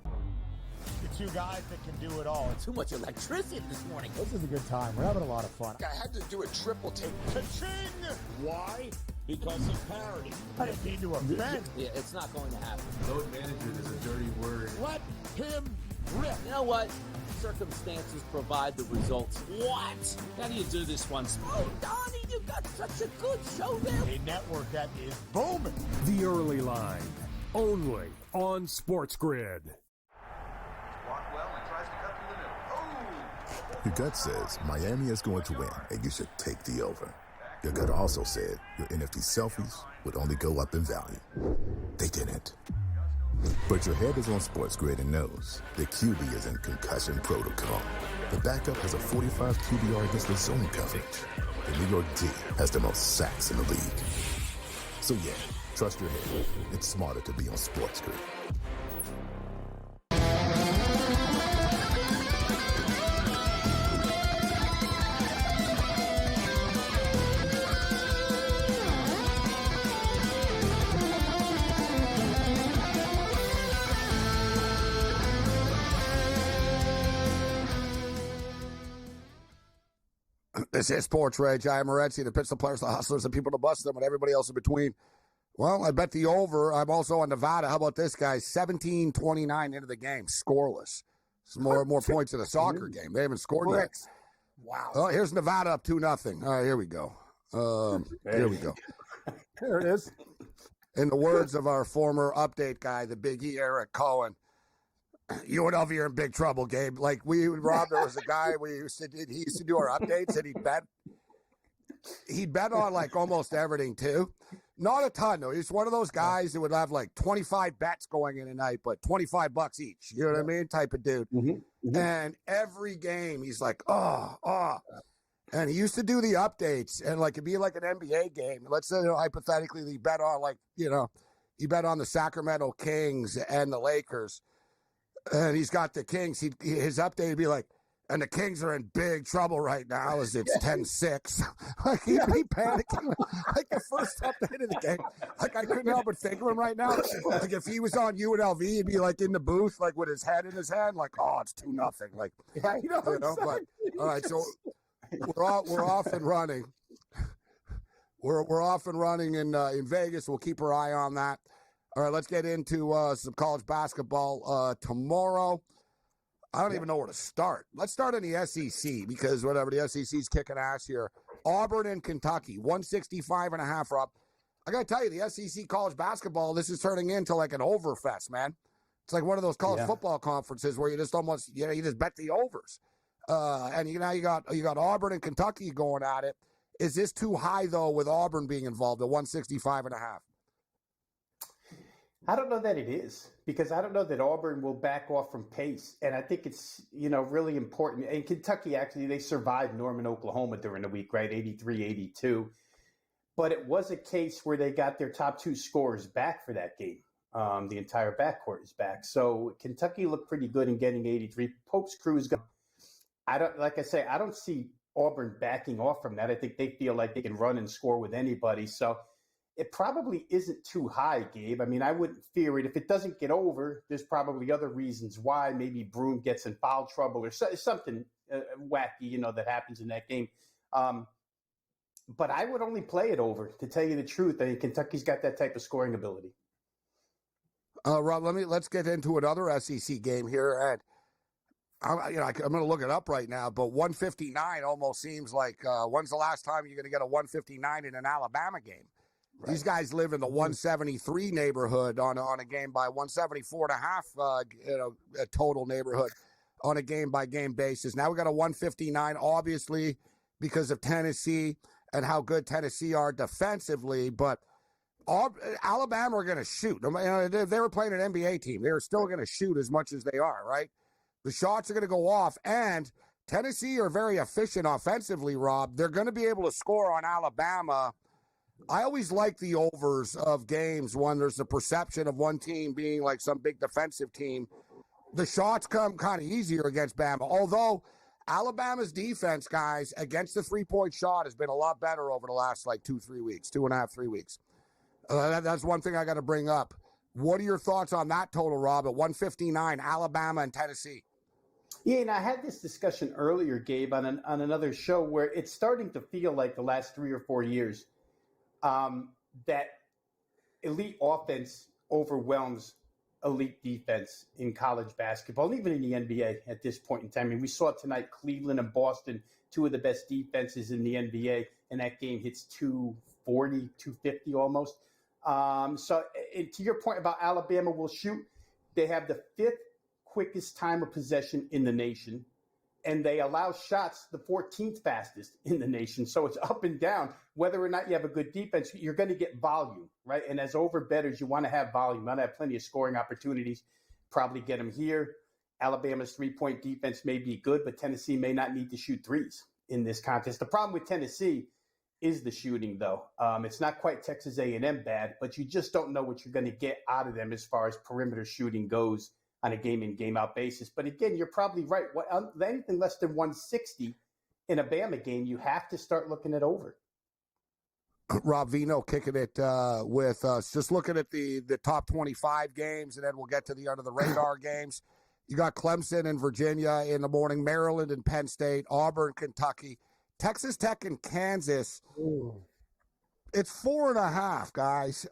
The two guys that can do it all. Too much electricity this morning. This is a good time. We're having a lot of fun. I had to do a triple take. Ka-ching! Why? Because of parity. I didn't mean to offend. Yeah, it's not going to happen. Load management is a dirty word. Let him rip. You know what? Circumstances provide the results. What? How do you do this one? Oh, Donnie, you got such a good show there. A network that is booming. The Early Line, only on SportsGrid. Your gut says Miami is going to win, and you should take the over. Your gut also said your NFT selfies would only go up in value. They didn't. But your head is on SportsGrid and knows the QB is in concussion protocol. The backup has a 45 QBR against the zone coverage. The New York D has the most sacks in the league. So yeah, trust your head. It's smarter to be on SportsGrid. This is SportsRage. I am Morency, the pitch, the players, the hustlers, the people to bust them, and everybody else in between. Well, I bet the over. I'm also on Nevada. How about this, guys? 17-29 into the game, scoreless. It's more points in a soccer game. They haven't scored yet. Wow. Oh, here's Nevada up 2-0. All right, here we go. Here we go. There it is. In the words of our former update guy, the Big E, Eric Cohen, UNLV are in big trouble, Gabe. Like Rob, there was a guy he used to do our updates, and he'd bet on like almost everything too. Not a ton, though. He's one of those guys that would have like 25 bets going in a night, but $25 each. You know what I mean? Type of dude. And every game, he's like, oh. And he used to do the updates, and like it'd be like an NBA game. Let's say, hypothetically, he bet on he bet on the Sacramento Kings and the Lakers, and he's got the Kings. His update would be like, and the Kings are in big trouble right now as it's 10-6. Like, he'd be panicking. Like, the first update of the game. Like, I couldn't help but think of him right now. Like, if he was on UNLV, he'd be, like, in the booth, like, with his head in his hand. Like, oh, it's 2-0. Like, But, all right, so we're off and running. We're off and running in Vegas. We'll keep our eye on that. All right, let's get into some college basketball tomorrow. I don't even know where to start. Let's start in the SEC because the SEC's kicking ass here. Auburn and Kentucky, 165.5, Rob. I got to tell you, the SEC college basketball, this is turning into like an overfest, man. It's like one of those college football conferences where you just almost, you just bet the overs. And you got Auburn and Kentucky going at it. Is this too high, though, with Auburn being involved at 165.5? I don't know that it is, because I don't know that Auburn will back off from pace. And I think it's, really important. And Kentucky, actually, they survived Norman, Oklahoma during the week, right? 83-82. But it was a case where they got their top two scorers back for that game. The entire backcourt is back. So Kentucky looked pretty good in getting 83. Pope's crew is going. I don't see Auburn backing off from that. I think they feel like they can run and score with anybody. So it probably isn't too high, Gabe. I mean, I wouldn't fear it. If it doesn't get over, there's probably other reasons why. Maybe Broome gets in foul trouble or something wacky, that happens in that game. But I would only play it over, to tell you the truth. I mean, Kentucky's got that type of scoring ability. Rob, let's get into another SEC game here. And I'm going to look it up right now, but 159 almost seems like when's the last time you're going to get a 159 in an Alabama game? Right. These guys live in the 173 neighborhood on a game by 174.5, a total neighborhood on a game-by-game basis. Now we got a 159, obviously, because of Tennessee and how good Tennessee are defensively, but Alabama are going to shoot. If they were playing an NBA team, they were still going to shoot as much as they are, right? The shots are going to go off, and Tennessee are very efficient offensively, Rob. They're going to be able to score on Alabama. I always like the overs of games when there's the perception of one team being like some big defensive team. The shots come kind of easier against Bama, although Alabama's defense, guys, against the three-point shot has been a lot better over the last 2-3 weeks, 2.5, 3 weeks. That's one thing I got to bring up. What are your thoughts on that total, Rob, at 159, Alabama and Tennessee? Yeah, and I had this discussion earlier, Gabe, on another show where it's starting to feel like the last 3 or 4 years that elite offense overwhelms elite defense in college basketball, and even in the NBA at this point in time. I mean, we saw tonight Cleveland and Boston, two of the best defenses in the NBA, and that game hits 240, 250 almost. So to your point about Alabama will shoot, they have the fifth quickest time of possession in the nation, and they allow shots the 14th fastest in the nation. So it's up and down. Whether or not you have a good defense, you're going to get volume, right? And as over bettors, you want to have volume. You want to have plenty of scoring opportunities, probably get them here. Alabama's three-point defense may be good, but Tennessee may not need to shoot threes in this contest. The problem with Tennessee is the shooting, though. It's not quite Texas A&M bad, but you just don't know what you're going to get out of them as far as perimeter shooting goes on a game-in, game-out basis. But again, you're probably right. Anything less than 160 in a Bama game, you have to start looking at over. Rob Vino kicking it with us. Just looking at the top 25 games, and then we'll get to the under-the-radar games. You got Clemson and Virginia in the morning, Maryland and Penn State, Auburn, Kentucky, Texas Tech and Kansas. Ooh. It's 4.5, guys.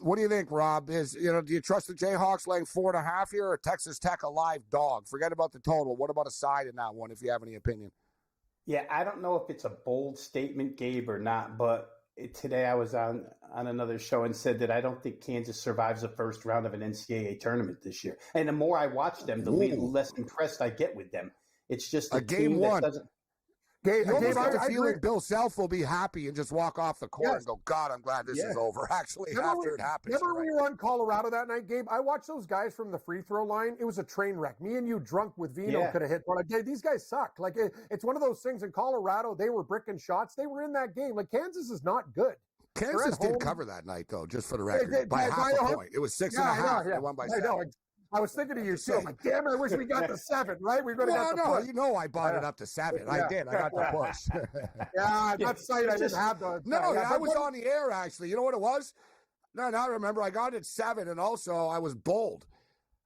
What do you think, Rob? Do you trust the Jayhawks laying 4.5 here, or Texas Tech a live dog? Forget about the total. What about a side in that one, if you have any opinion? Yeah, I don't know if it's a bold statement, Gabe, or not, but today I was on another show and said that I don't think Kansas survives the first round of an NCAA tournament this year. And the more I watch them, the less impressed I get with them. It's just a game one. Gabe, You almost get the I feeling agree. Bill Self will be happy and just walk off the court Yes. and go, God, I'm glad this is over. Actually, Remember after it happens. Remember when we were on Colorado that night, Gabe? I watched those guys from the free throw line. It was a train wreck. Me and you drunk with Vino could have hit. But like, these guys suck. Like it's one of those things in Colorado. They were bricking shots. They were in that game. Like Kansas is not good. Kansas did cover that night, though, just for the record, by half a point. It was 6.5. They won by 7. I was thinking of you too. I'm like, damn it, I wish we got the 7, right? We would have got the push. You know I bought it up to 7. I did. I got the push. That site I didn't have the. I was on the air, actually. You know what it was? No, I remember. I got it 7, and also I was bold.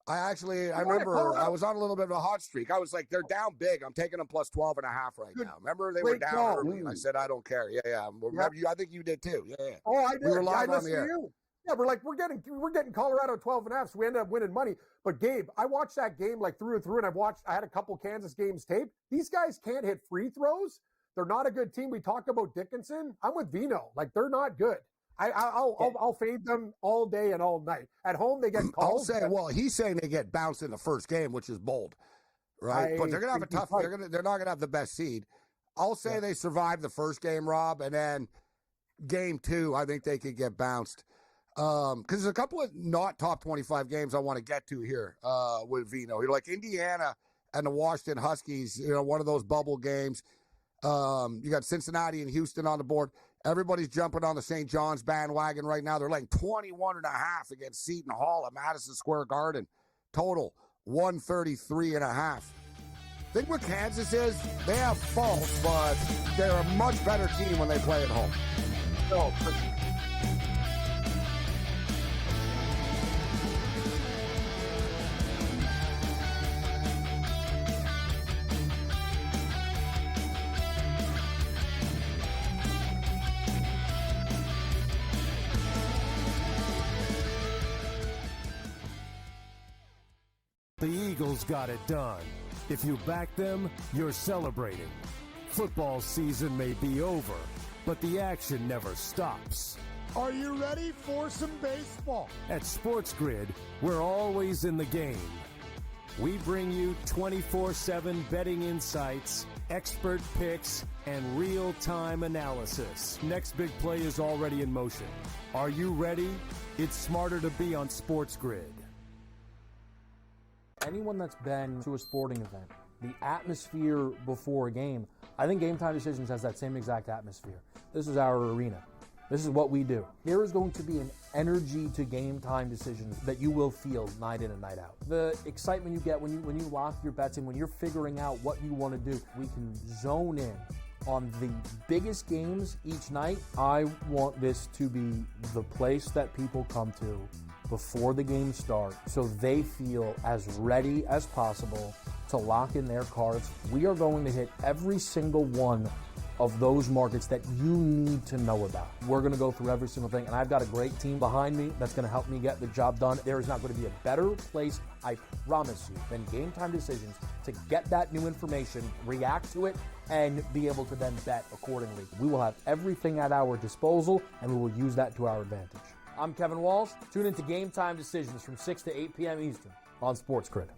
I remember I was on a little bit of a hot streak. I was like, they're down big. I'm taking them plus 12.5 right now. Remember, they were down early. And I said, I don't care. Yeah. Remember, I think you did too. Yeah. Oh, I did. We were live on the air. Yeah, we're getting Colorado 12.5, so we ended up winning money. But Gabe, I watched that game like through and through, and I had a couple Kansas games taped. These guys can't hit free throws. They're not a good team. We talked about Dickinson. I'm with Vino. Like, they're not good. I'll fade them all day and all night. At home, they get calls. He's saying they get bounced in the first game, which is bold, right? But they're gonna have a tough. They're not gonna have the best seed. I'll say they survived the first game, Rob, and then game 2, I think they could get bounced. Because there's a couple of not top 25 games I want to get to here with Vino. You're like Indiana and the Washington Huskies, one of those bubble games. You got Cincinnati and Houston on the board. Everybody's jumping on the St. John's bandwagon right now. They're laying 21.5 against Seton Hall at Madison Square Garden. Total 133.5. Think what Kansas is? They have faults, but they're a much better team when they play at home. The Eagles got it done. If you back them, you're celebrating. Football season may be over, but the action never stops. Are you ready for some baseball? At SportsGrid, we're always in the game. We bring you 24/7 betting insights, expert picks, and real-time analysis. Next big play is already in motion. Are you ready? It's smarter to be on SportsGrid. Anyone that's been to a sporting event, the atmosphere before a game, I think Game Time Decisions has that same exact atmosphere. This is our arena. This is what we do. There is going to be an energy to Game Time Decisions that you will feel night in and night out. The excitement you get when you lock your bets in, when you're figuring out what you want to do, we can zone in on the biggest games each night. I want this to be the place that people come to before the game starts so they feel as ready as possible to lock in their cards. We are going to hit every single one of those markets that you need to know about. We're going to go through every single thing, and I've got a great team behind me that's going to help me get the job done. There is not going to be a better place, I promise you, than Game Time Decisions to get that new information, react to it, and be able to then bet accordingly. We will have everything at our disposal, and we will use that to our advantage. I'm Kevin Walsh. Tune into Game Time Decisions from 6 to 8 p.m. Eastern on SportsGrid.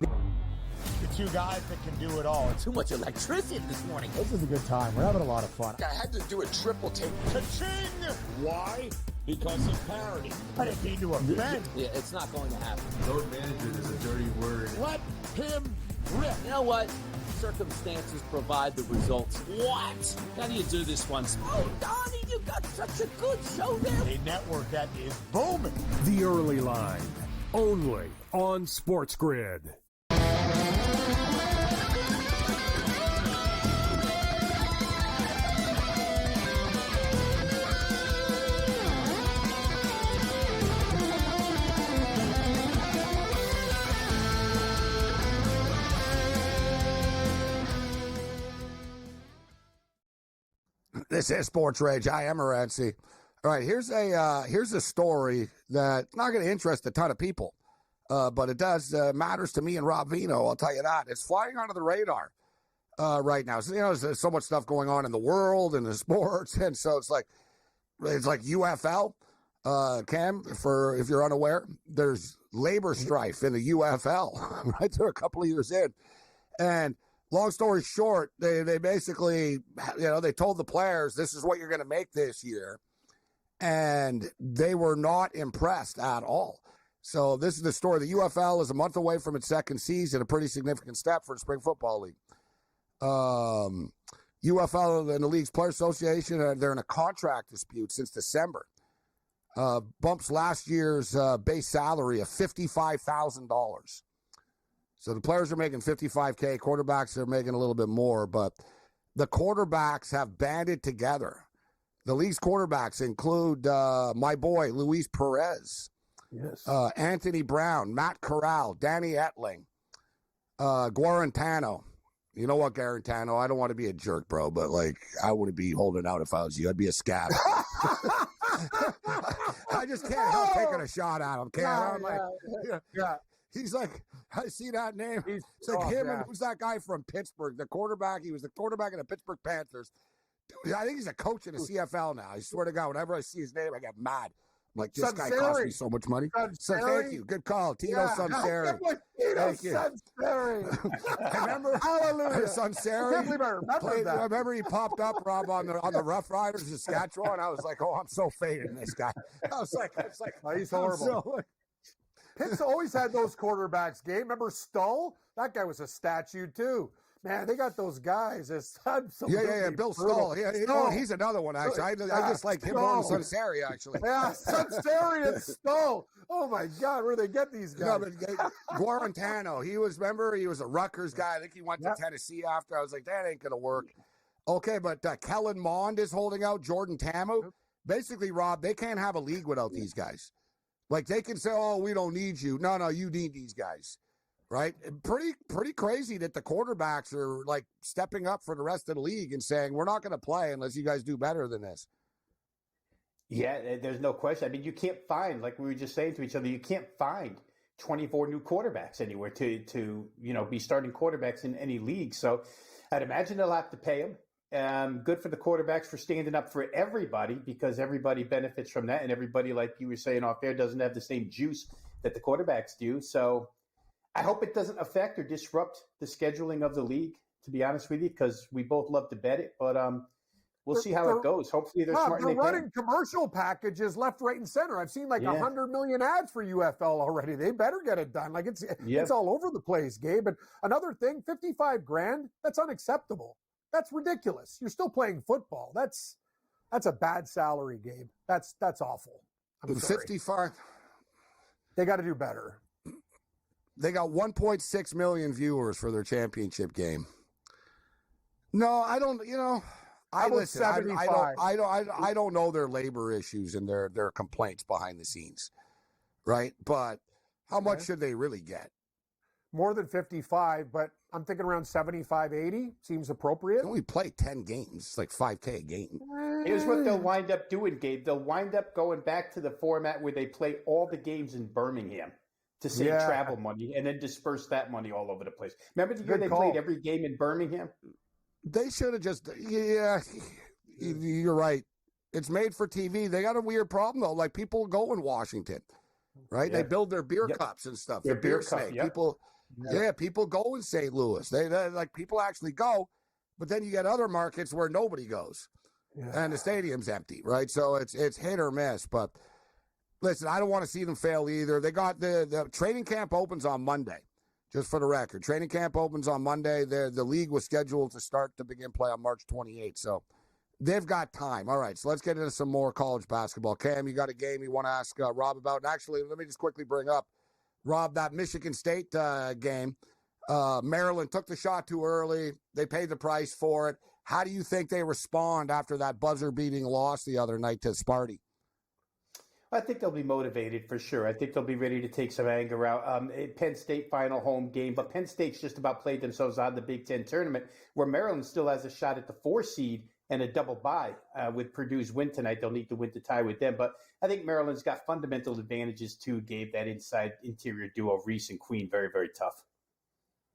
The two guys that can do it all. Too much electricity this morning. This is a good time. We're having a lot of fun. I had to do a triple take. Ka-ching! Why? Because of parity. I didn't mean to offend. Yeah, it's not going to happen. Load management is a dirty word. Let him rip. You know what? Circumstances provide the results. What? How do you do this one? Oh, Donnie, you got such a good show there. A network that is booming. The Early Line, only on SportsGrid. This is SportsRage. I am Morency. All right, here's a story that's not going to interest a ton of people, but it does matters to me and Rob Vino. I'll tell you that. It's flying under the radar right now. So, there's so much stuff going on in the world and the sports, and so it's like UFL. Cam, for if you're unaware, there's labor strife in the UFL. Right, they're a couple of years in, and long story short, they basically, they told the players, this is what you're going to make this year. And they were not impressed at all. So this is the story. The UFL is a month away from its second season, a pretty significant step for the Spring Football League. UFL and the League's Player Association, they're in a contract dispute since December. Bumps last year's base salary of $55,000. So the players are making $55K. Quarterbacks are making a little bit more, but the quarterbacks have banded together. The league's quarterbacks include my boy, Luis Perez, yes, Anthony Brown, Matt Corral, Danny Etling, Guarantano. You know what, Guarantano? I don't want to be a jerk, bro, but, I wouldn't be holding out if I was you. I'd be a scab. I just can't help taking a shot at him. Yeah. He's like, I see that name. It's like him and who's that guy from Pittsburgh? The quarterback. He was the quarterback of the Pittsburgh Panthers. Dude, I think he's a coach in the CFL now. I swear to God, whenever I see his name, I get mad. I'm like, this guy costs me so much money. So thank you. Good call. Tino Sunseri. Thank you. Remember? Hallelujah. Sunseri. I remember he popped up, Rob, on the Rough Riders of Saskatchewan. I was like, oh, I'm so fading this guy. I was like, he's horrible. Pitt's always had those quarterbacks, Gabe. Remember Stull? That guy was a statue, too. Man, they got those guys. Yeah, Bill Stull. Yeah, he's another one, actually. I just like him more than Sunseri, actually. Yeah, Sunseri and Stull. Oh, my God, where do they get these guys? No, but Guarantano, he was a Rutgers guy. I think he went to Tennessee after. I was like, that ain't going to work. Okay, but Kellen Mond is holding out, Jordan Tamu. Basically, Rob, they can't have a league without these guys. They can say, oh, we don't need you. No, you need these guys. Right? Pretty crazy that the quarterbacks are stepping up for the rest of the league and saying, we're not going to play unless you guys do better than this. Yeah, there's no question. I mean, you can't find, like we were just saying to each other, you can't find 24 new quarterbacks anywhere to be starting quarterbacks in any league. So I'd imagine they'll have to pay them. Good for the quarterbacks for standing up for everybody, because everybody benefits from that. And everybody, like you were saying off air, doesn't have the same juice that the quarterbacks do. So I hope it doesn't affect or disrupt the scheduling of the league, to be honest with you, because we both love to bet it. But we'll see how it goes. Hopefully they're smart. They're running commercial packages left, right, and center. I've seen 100 million ads for UFL already. They better get it done. It's all over the place, Gabe. And another thing, $55,000, that's unacceptable. That's ridiculous. You're still playing football. That's a bad salary, Gabe. That's awful. I'm sorry. 55. They got to do better. They got 1.6 million viewers for their championship game. No, I don't. I don't know their labor issues and their complaints behind the scenes, right? But how much should they really get? More than 55, but I'm thinking around 75, 80 seems appropriate. They only play 10 games. It's like $5K a game. Here's what they'll wind up doing, Gabe. They'll wind up going back to the format where they play all the games in Birmingham to save travel money and then disperse that money all over the place. Remember the year they played every game in Birmingham? They should have just, you're right. It's made for TV. They got a weird problem, though. People go in Washington, right? Yeah. They build their beer cups and stuff. Their beer snake. People go in St. Louis. They people actually go, but then you get other markets where nobody goes, and the stadium's empty, right? So it's hit or miss. But listen, I don't want to see them fail either. They got the training camp opens on Monday. Just for the record, training camp opens on Monday. The league was scheduled to begin play on March 28th, so they've got time. All right, so let's get into some more college basketball. Cam, you got a game you want to ask Rob about? And actually, let me just quickly bring up, Rob, that Michigan State game. Maryland took the shot too early. They paid the price for it. How do you think they respond after that buzzer-beating loss the other night to Sparty? I think they'll be motivated for sure. I think they'll be ready to take some anger out. Penn State final home game, but Penn State's just about played themselves out of the Big Ten tournament, where Maryland still has a shot at the 4 seed and a double bye with Purdue's win tonight. They'll need to win to tie with them. But I think Maryland's got fundamental advantages too, Gabe, that interior duo, Reese and Queen, very, very tough.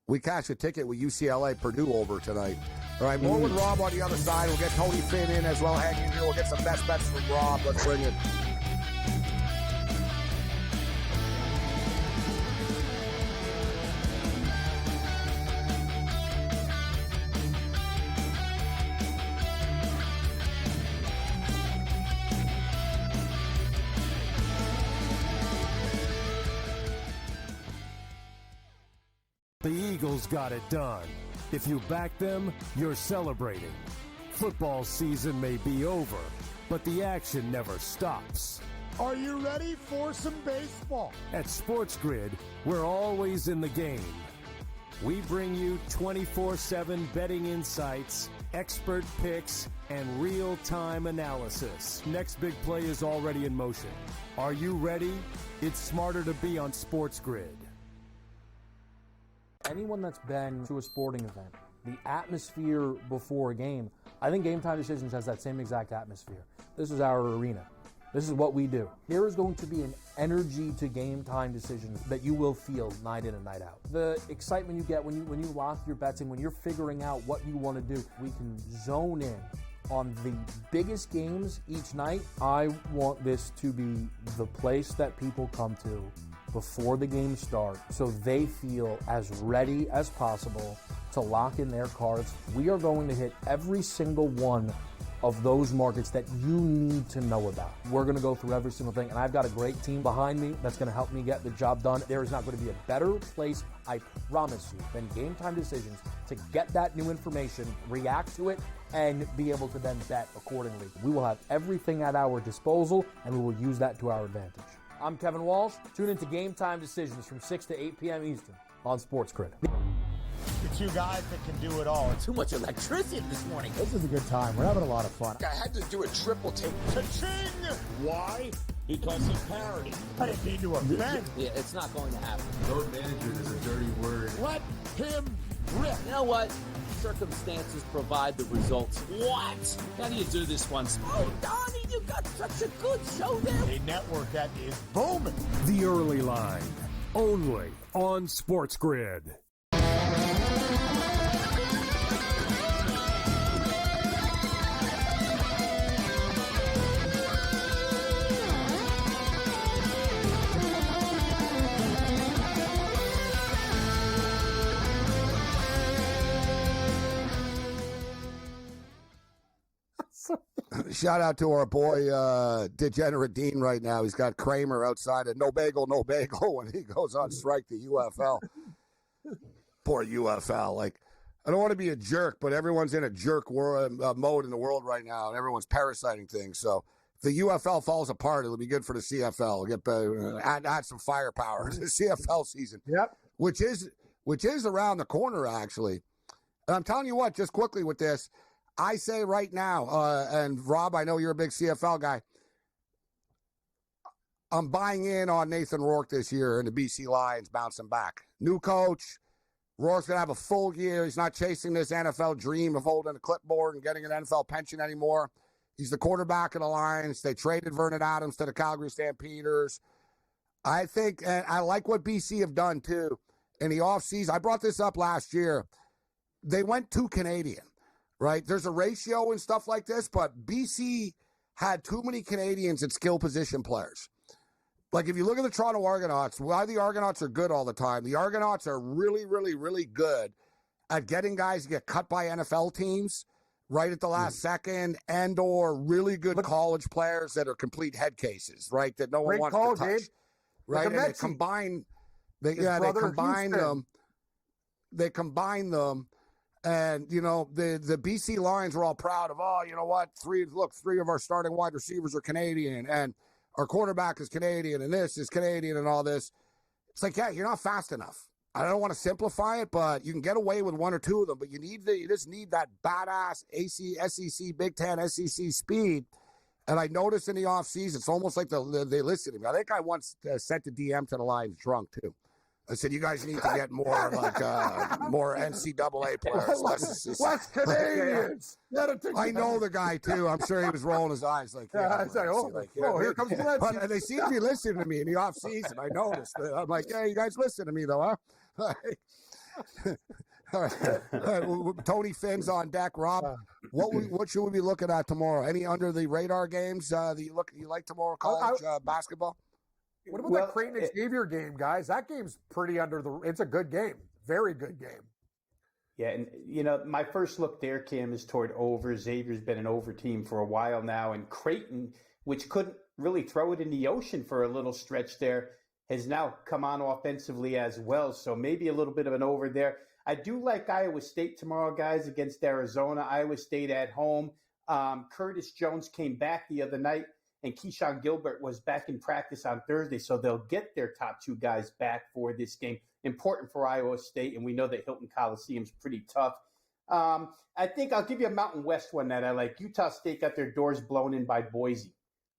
We cash a ticket with UCLA Purdue over tonight. All right, more with Rob on the other side. We'll get Tony Finn in as well. Hanging here. We'll get some best bets from Rob. Let's bring it. The Eagles got it done. If you back them, you're celebrating. Football season may be over, but the action never stops. Are you ready for some baseball? At SportsGrid, we're always in the game. We bring you 24/7 betting insights, expert picks, and real-time analysis. Next big play is already in motion. Are you ready? It's smarter to be on SportsGrid. Anyone that's been to a sporting event, the atmosphere before a game, I think Game Time Decisions has that same exact atmosphere. This is our arena. This is what we do. There is going to be an energy to Game Time Decisions that you will feel night in and night out. The excitement you get when you lock your bets in, when you're figuring out what you want to do, we can zone in on the biggest games each night. I want this to be the place that people come to before the games start so they feel as ready as possible to lock in their cards. We are going to hit every single one of those markets that you need to know about. We're going to go through every single thing, and I've got a great team behind me that's going to help me get the job done. There is not going to be a better place, I promise you, than Game Time Decisions to get that new information, react to it, and be able to then bet accordingly. We will have everything at our disposal, and we will use that to our advantage. I'm Kevin Walsh. Tune into Game Time Decisions from 6 to 8 p.m. Eastern on SportsGrid. The two guys that can do it all. Too much electricity this morning. This is a good time. We're having a lot of fun. I had to do a triple take. Cha-ching! Why? Because of parity. I didn't mean to offend. Yeah, it's not going to happen. Road manager is a dirty word. Let him rip. You know what? Circumstances provide the results. What? How do you do this one? Oh, Donnie, you got such a good show there. A network that is booming. The Early Line, only on SportsGrid. Shout out to our boy Degenerate Dean right now. He's got Kramer outside of no bagel when he goes on strike, the UFL. Poor UFL. Like, I don't want to be a jerk, but everyone's in a jerk mode in the world right now, and everyone's parasiting things. So if the UFL falls apart, it'll be good for the CFL. We'll get add some firepower to the CFL season. Yep. Which is around the corner, actually. And I'm telling you what, just quickly with this, I say right now, and Rob, I know you're a big CFL guy, I'm buying in on Nathan Rourke this year and the BC Lions bouncing back. New coach, Rourke's going to have a full year. He's not chasing this NFL dream of holding a clipboard and getting an NFL pension anymore. He's the quarterback of the Lions. They traded Vernon Adams to the Calgary Stampeders. I think, and I like what BC have done too in the offseason. I brought this up last year. They went too Canadian. Right? There's a ratio and stuff like this, but BC had too many Canadians and skill position players. Like, if you look at the Toronto Argonauts, why the Argonauts are good all the time, the Argonauts are really, really, really good at getting guys to get cut by NFL teams right at the last second, and or really good college players that are complete head cases, right, that no one wants to touch. Gabe. Right? And they combine them. And, you know, the BC Lions were all proud of, you know what, three of our starting wide receivers are Canadian, and our quarterback is Canadian, and this is Canadian, and all this. It's like, yeah, you're not fast enough. I don't want to simplify it, but you can get away with one or two of them, but you just need that badass SEC, Big Ten, SEC speed. And I noticed in the offseason, it's almost like they listed him. I think I once sent a DM to the Lions drunk, too. I said, you guys need to get more more NCAA players. Less Canadians. I know the guy, too. I'm sure he was rolling his eyes like, here comes Morency. But they seem to be listening to me in the offseason. I noticed. I'm like, yeah, you guys listen to me, though, huh? All right. Tony Finn's on deck. Rob, what should we be looking at tomorrow? Any under-the-radar games that you like tomorrow? College basketball? What about that Creighton Xavier game, guys? That game's pretty it's a good game. Very good game. Yeah, and, you know, my first look there, Kim, is toward over. Xavier's been an over team for a while now, and Creighton, which couldn't really throw it in the ocean for a little stretch there, has now come on offensively as well. So maybe a little bit of an over there. I do like Iowa State tomorrow, guys, against Arizona. Iowa State at home. Curtis Jones came back the other night, and Keyshawn Gilbert was back in practice on Thursday. So they'll get their top two guys back for this game. Important for Iowa State, and we know that Hilton Coliseum's pretty tough. I think I'll give you a Mountain West one that I like. Utah State got their doors blown in by Boise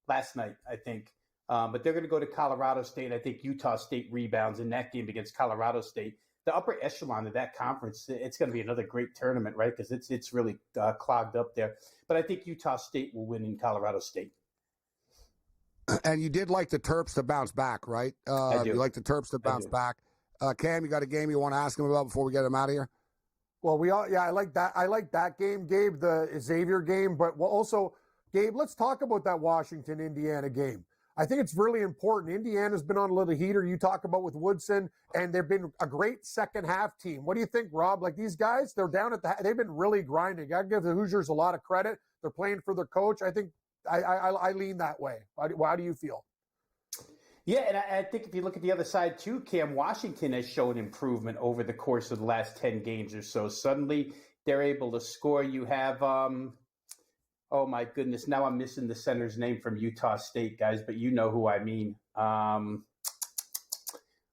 last night, I think. But they're going to go to Colorado State. I think Utah State rebounds in that game against Colorado State. The upper echelon of that conference, it's going to be another great tournament, right? Because it's really clogged up there. But I think Utah State will win in Colorado State. And you did like the Terps to bounce back, right? I do. You like the Terps to bounce back. Cam, you got a game you want to ask him about before we get him out of here? Well, I like that. I like that game, Gabe, the Xavier game. But also, Gabe, let's talk about that Washington-Indiana game. I think it's really important. Indiana's been on a little heater. You talk about with Woodson, and they've been a great second half team. What do you think, Rob? Like these guys, they're down at they've been really grinding. I give the Hoosiers a lot of credit. They're playing for their coach. I think I lean that way. How do you feel? Yeah, and I think if you look at the other side too, Cam, Washington has shown improvement over the course of the last 10 games or so. Suddenly they're able to score. You have, oh my goodness, now I'm missing the center's name from Utah State, guys, but you know who I mean,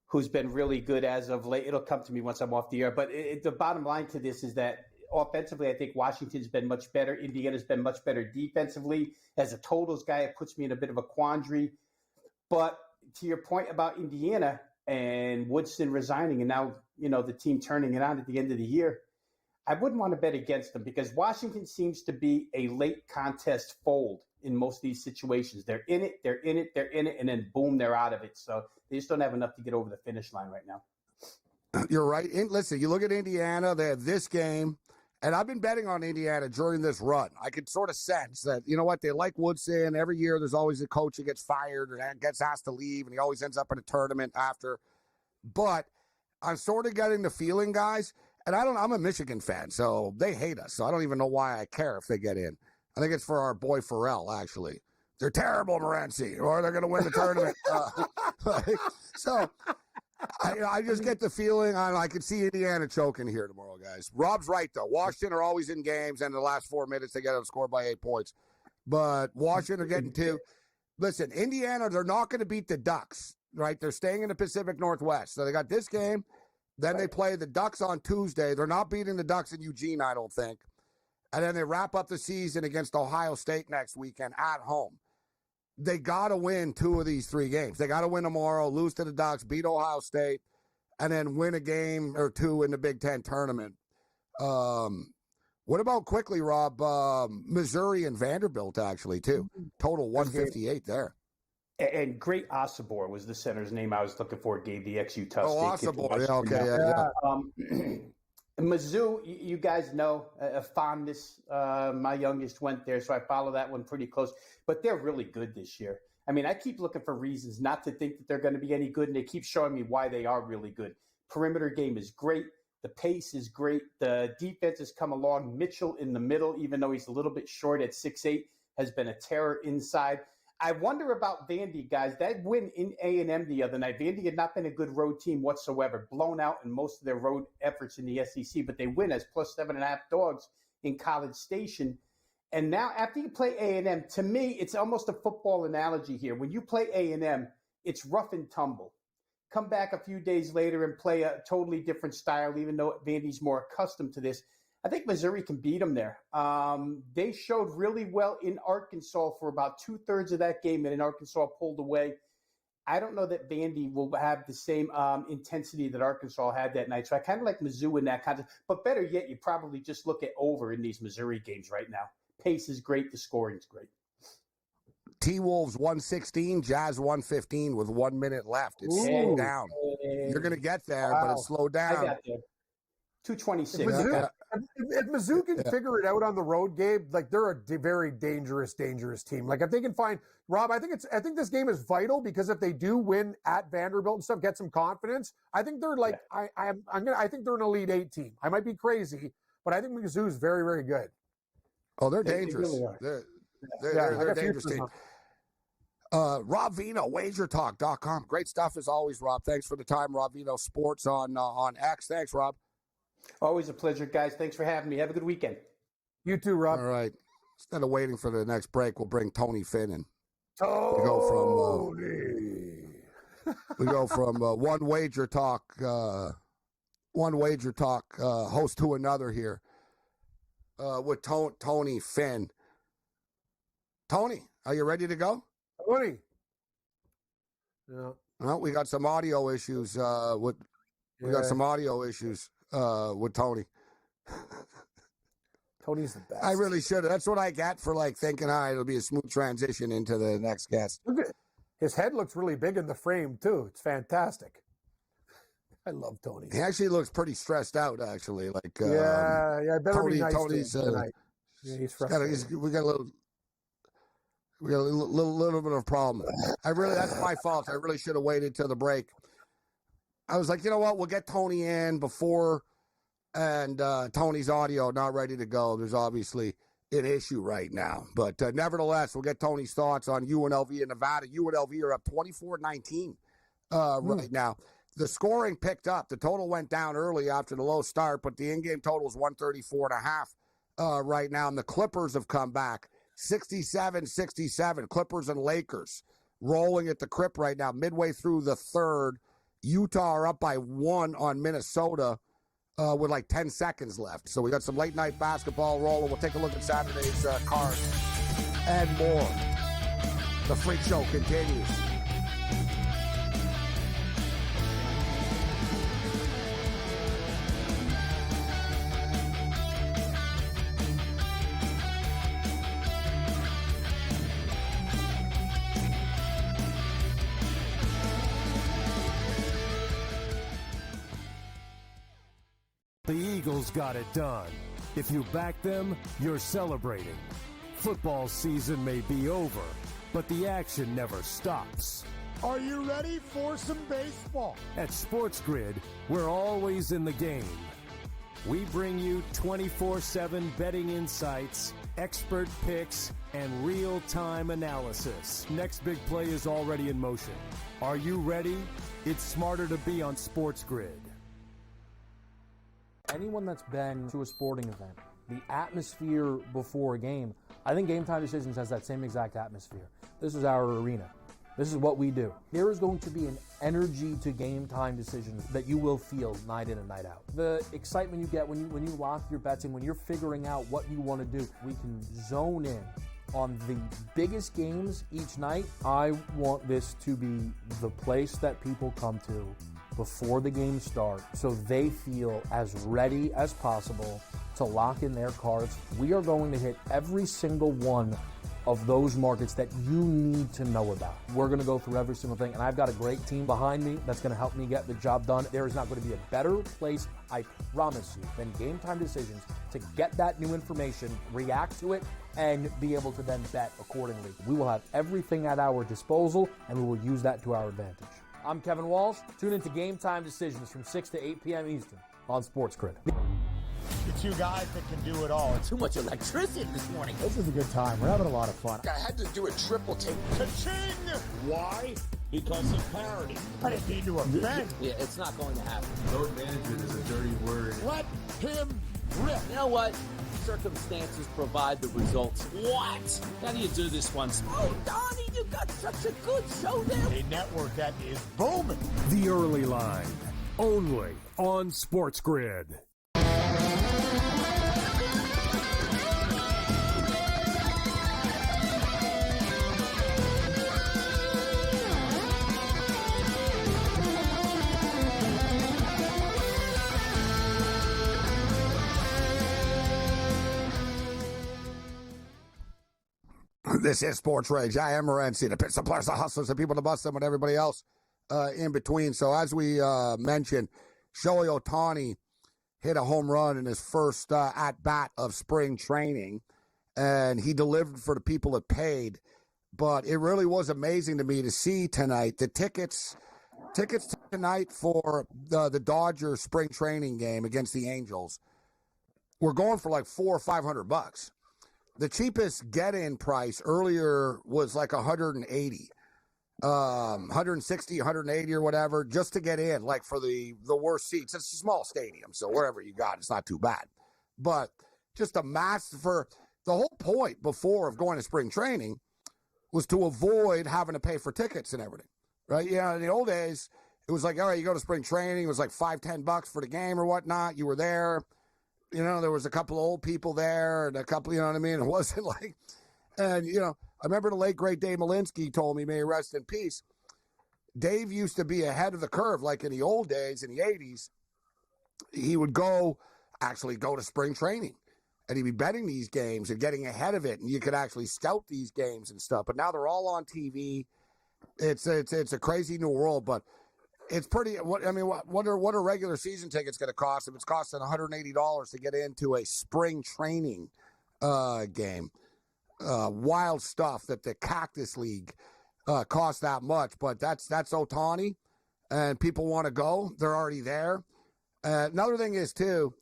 who's been really good as of late. It'll come to me once I'm off the air. But the bottom line to this is that offensively, I think Washington's been much better. Indiana's been much better defensively. As a totals guy, it puts me in a bit of a quandary. But to your point about Indiana and Woodson resigning and now, the team turning it on at the end of the year, I wouldn't want to bet against them because Washington seems to be a late contest fold in most of these situations. They're in it, and then boom, they're out of it. So they just don't have enough to get over the finish line right now. You're right. Listen, you look at Indiana, they have this game, and I've been betting on Indiana during this run. I could sort of sense that, you know what, they like Woodson. Every year there's always a coach that gets fired or gets asked to leave, and he always ends up in a tournament after. But I'm sort of getting the feeling, guys, and I'm a Michigan fan, so they hate us. So I don't even know why I care if they get in. I think it's for our boy Pharrell, actually. They're terrible, Morency, or they're going to win the tournament. So I just get the feeling I could see Indiana choking here tomorrow, guys. Rob's right, though. Washington are always in games, and in the last 4 minutes, they get outscored by 8 points. But Washington are getting two. Listen, Indiana, they're not going to beat the Ducks, right? They're staying in the Pacific Northwest. So they got this game. Then they play the Ducks on Tuesday. They're not beating the Ducks in Eugene, I don't think. And then they wrap up the season against Ohio State next weekend at home. They got to win 2 of these 3 games. They got to win tomorrow, lose to the Ducks, beat Ohio State, and then win a game or 2 in the Big Ten tournament. What about quickly, Rob, Missouri and Vanderbilt, actually, too? Total 158 there. And Great Osibor was the center's name I was looking for, gave the ex-Utah State. Osibor, yeah, okay, yeah. Mizzou, you guys know a fondness. My youngest went there, so I follow that one pretty close. But they're really good this year. I mean, I keep looking for reasons not to think that they're going to be any good, and they keep showing me why they are really good. Perimeter game is great. The pace is great. The defense has come along. Mitchell in the middle, even though he's a little bit short at 6'8", has been a terror inside. I wonder about Vandy, guys. That win in A&M the other night, Vandy had not been a good road team whatsoever, blown out in most of their road efforts in the SEC, but they win as plus 7.5 dogs in College Station. And now after you play A&M, to me, it's almost a football analogy here. When you play A&M, it's rough and tumble. Come back a few days later and play a totally different style, even though Vandy's more accustomed to this. I think Missouri can beat them there. They showed really well in Arkansas for about 2/3 of that game, and then Arkansas pulled away. I don't know that Vandy will have the same intensity that Arkansas had that night. So I kind of like Mizzou in that context. But better yet, you probably just look at over in these Missouri games right now. Pace is great. The scoring's great. T-Wolves 116, Jazz 115 with 1 minute left. It's slowed down. You're going to get there, but it's slowed down. I got there. 226. If Mizzou can figure it out on the road, Gabe, like they're a very dangerous team. Like if they can find Rob, I think this game is vital because if they do win at Vanderbilt and stuff, get some confidence. I think they're like I think they're an Elite 8 team. I might be crazy, but I think Mizzou is very, very good. Oh, they're dangerous. They're a dangerous team. Rob Vino, wagertalk.com. Great stuff as always, Rob. Thanks for the time, Rob Vino Sports on X. Thanks, Rob. Always a pleasure, guys. Thanks for having me. Have a good weekend. You too, Rob. All right. Instead of waiting for the next break, we'll bring Tony Finn in. Tony. We go from one wager talk host to another here with Tony Finn. Tony, are you ready to go? Tony. Yeah. Well, we got some audio issues with Tony. Tony's the best. I really should have. That's what I got for thinking, all right, it'll be a smooth transition into the next guest. Look at his head looks really big in the frame too. It's fantastic. I love Tony. He actually looks pretty stressed out, actually. I better be nice Tony's, to him tonight. He's frustrated. We got a little bit of a problem. That's my fault. I really should have waited till the break. I was like, you know what? We'll get Tony in before, and Tony's audio not ready to go. There's obviously an issue right now. But nevertheless, we'll get Tony's thoughts on UNLV and Nevada. UNLV are up 24-19 right now. The scoring picked up. The total went down early after the low start, but the in-game total is 134.5 right now. And the Clippers have come back 67-67. Clippers and Lakers rolling at the Crip right now. Midway through the third, Utah are up by 1 on Minnesota with 10 seconds left. So we got some late night basketball rolling. We'll take a look at Saturday's cards and more. The Freak Show continues. The Eagles got it done. If you back them, you're celebrating. Football season may be over, but the action never stops. Are you ready for some baseball? At SportsGrid, we're always in the game. We bring you 24/7 betting insights, expert picks, and real-time analysis. Next big play is already in motion. Are you ready? It's smarter to be on SportsGrid. Anyone that's been to a sporting event, the atmosphere before a game, I think Game Time Decisions has that same exact atmosphere. This is our arena. This is what we do. There is going to be an energy to Game Time Decisions that you will feel night in and night out. The excitement you get when you lock your bets in, when you're figuring out what you want to do, we can zone in on the biggest games each night. I want this to be the place that people come to before the games start so they feel as ready as possible to lock in their cards. We are going to hit every single one of those markets that you need to know about. We're going to go through every single thing, and I've got a great team behind me that's going to help me get the job done. There is not going to be a better place, I promise you, than Game Time Decisions to get that new information, react to it, and be able to then bet accordingly. We will have everything at our disposal, and we will use that to our advantage. I'm Kevin Walsh. Tune into Game Time Decisions from 6 to 8 p.m. Eastern on SportsGrid. The two guys that can do it all. Too much electricity this morning. This is a good time. We're having a lot of fun. I had to do a triple take. Ka-ching! Why? Because of parity. I didn't mean to offend. Yeah, it's not going to happen. Load management is a dirty word. Let him rip. You know what? Circumstances provide the results. What? How do you do this one? Oh, Donnie, you got such a good show there. A network that is booming. The Early Line, only on SportsGrid. This is SportsRage. I am Morency. The pits, the players, the hustlers, the people, the bust them, and everybody else in between. So as we mentioned, Shohei Ohtani hit a home run in his first at-bat of spring training, and he delivered for the people that paid. But it really was amazing to me to see tonight the tickets tonight for the Dodgers spring training game against the Angels were going for like $400 or $500. The cheapest get-in price earlier was like $180. 160, 180 or whatever, just to get in, like for the worst seats. It's a small stadium, so wherever you got, it's not too bad. But just a mass for the whole point before of going to spring training was to avoid having to pay for tickets and everything, right? Yeah, in the old days, it was like, all right, you go to spring training, it was like $5-10 for the game or whatnot. You were there, there was a couple of old people there and a couple, you know what I mean? It wasn't like, and, I remember the late, great Dave Malinsky told me, may he rest in peace. Dave used to be ahead of the curve, like in the old days, in the 80s. He would actually go to spring training, and he'd be betting these games and getting ahead of it, and you could actually scout these games and stuff. But now they're all on TV. It's a crazy new world, but it's pretty. What are regular season tickets going to cost? If it's costing $180 to get into a spring training game. Wild stuff that the Cactus League costs that much, but that's Ohtani, and people want to go. They're already there. Another thing is, too,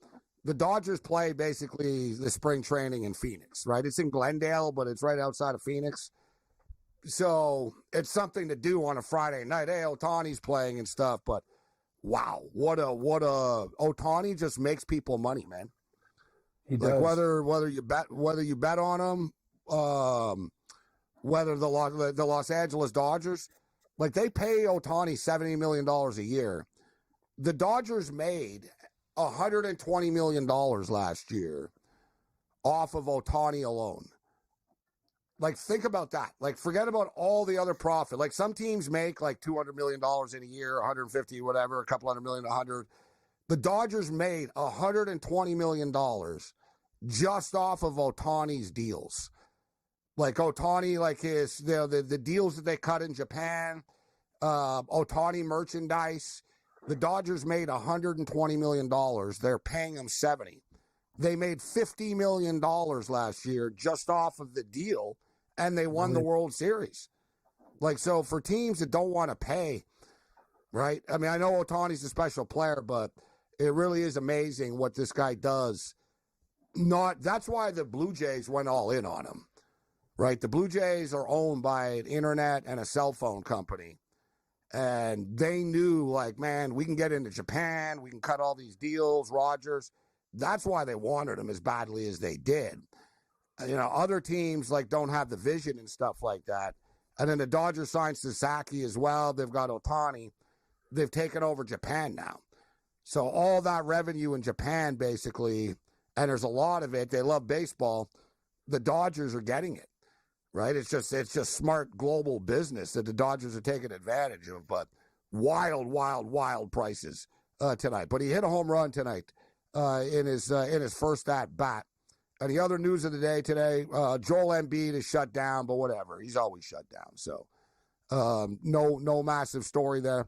the Dodgers play basically the spring training in Phoenix, right? It's in Glendale, but it's right outside of Phoenix. So it's something to do on a Friday night. Hey, Ohtani's playing and stuff, but wow, what a Ohtani just makes people money, man. He does. Whether you bet on him, whether the Los Angeles Dodgers, like they pay Ohtani $70 million a year. The Dodgers made $120 million last year off of Ohtani alone. Like, think about that. Like, forget about all the other profit. Like, some teams make like $200 million in a year, 150, whatever, a couple $100 million, 100. The Dodgers made $120 million just off of Ohtani's deals. Like Ohtani, like the deals that they cut in Japan, Ohtani merchandise. The Dodgers made $120 million. They're paying them $70. They made $50 million last year just off of the deal, and they won the World Series. Like, so for teams that don't want to pay, right? I mean, I know Ohtani's a special player, but it really is amazing what this guy does. That's why the Blue Jays went all in on him, right? The Blue Jays are owned by an internet and a cell phone company. And they knew, like, man, we can get into Japan. We can cut all these deals, Rogers. That's why they wanted him as badly as they did. Other teams, like, don't have the vision and stuff like that. And then the Dodgers signed Sasaki as well. They've got Ohtani. They've taken over Japan now. So all that revenue in Japan, basically, and there's a lot of it. They love baseball. The Dodgers are getting it. Right? It's just smart global business that the Dodgers are taking advantage of, but wild prices tonight. But he hit a home run tonight in his first at bat. And the other news of the day today, Joel Embiid is shut down, but whatever. He's always shut down. So no massive story there.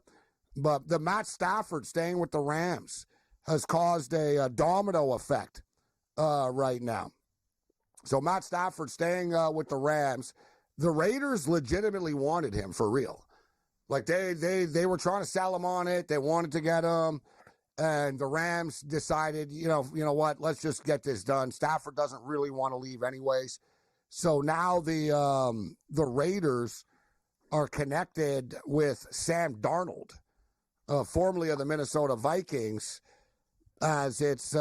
But the Matt Stafford staying with the Rams has caused a domino effect right now. So Matt Stafford staying with the Rams. The Raiders legitimately wanted him for real. Like they were trying to sell him on it. They wanted to get him. And the Rams decided, you know what, let's just get this done. Stafford doesn't really want to leave anyways. So now the Raiders are connected with Sam Darnold, formerly of the Minnesota Vikings, as it's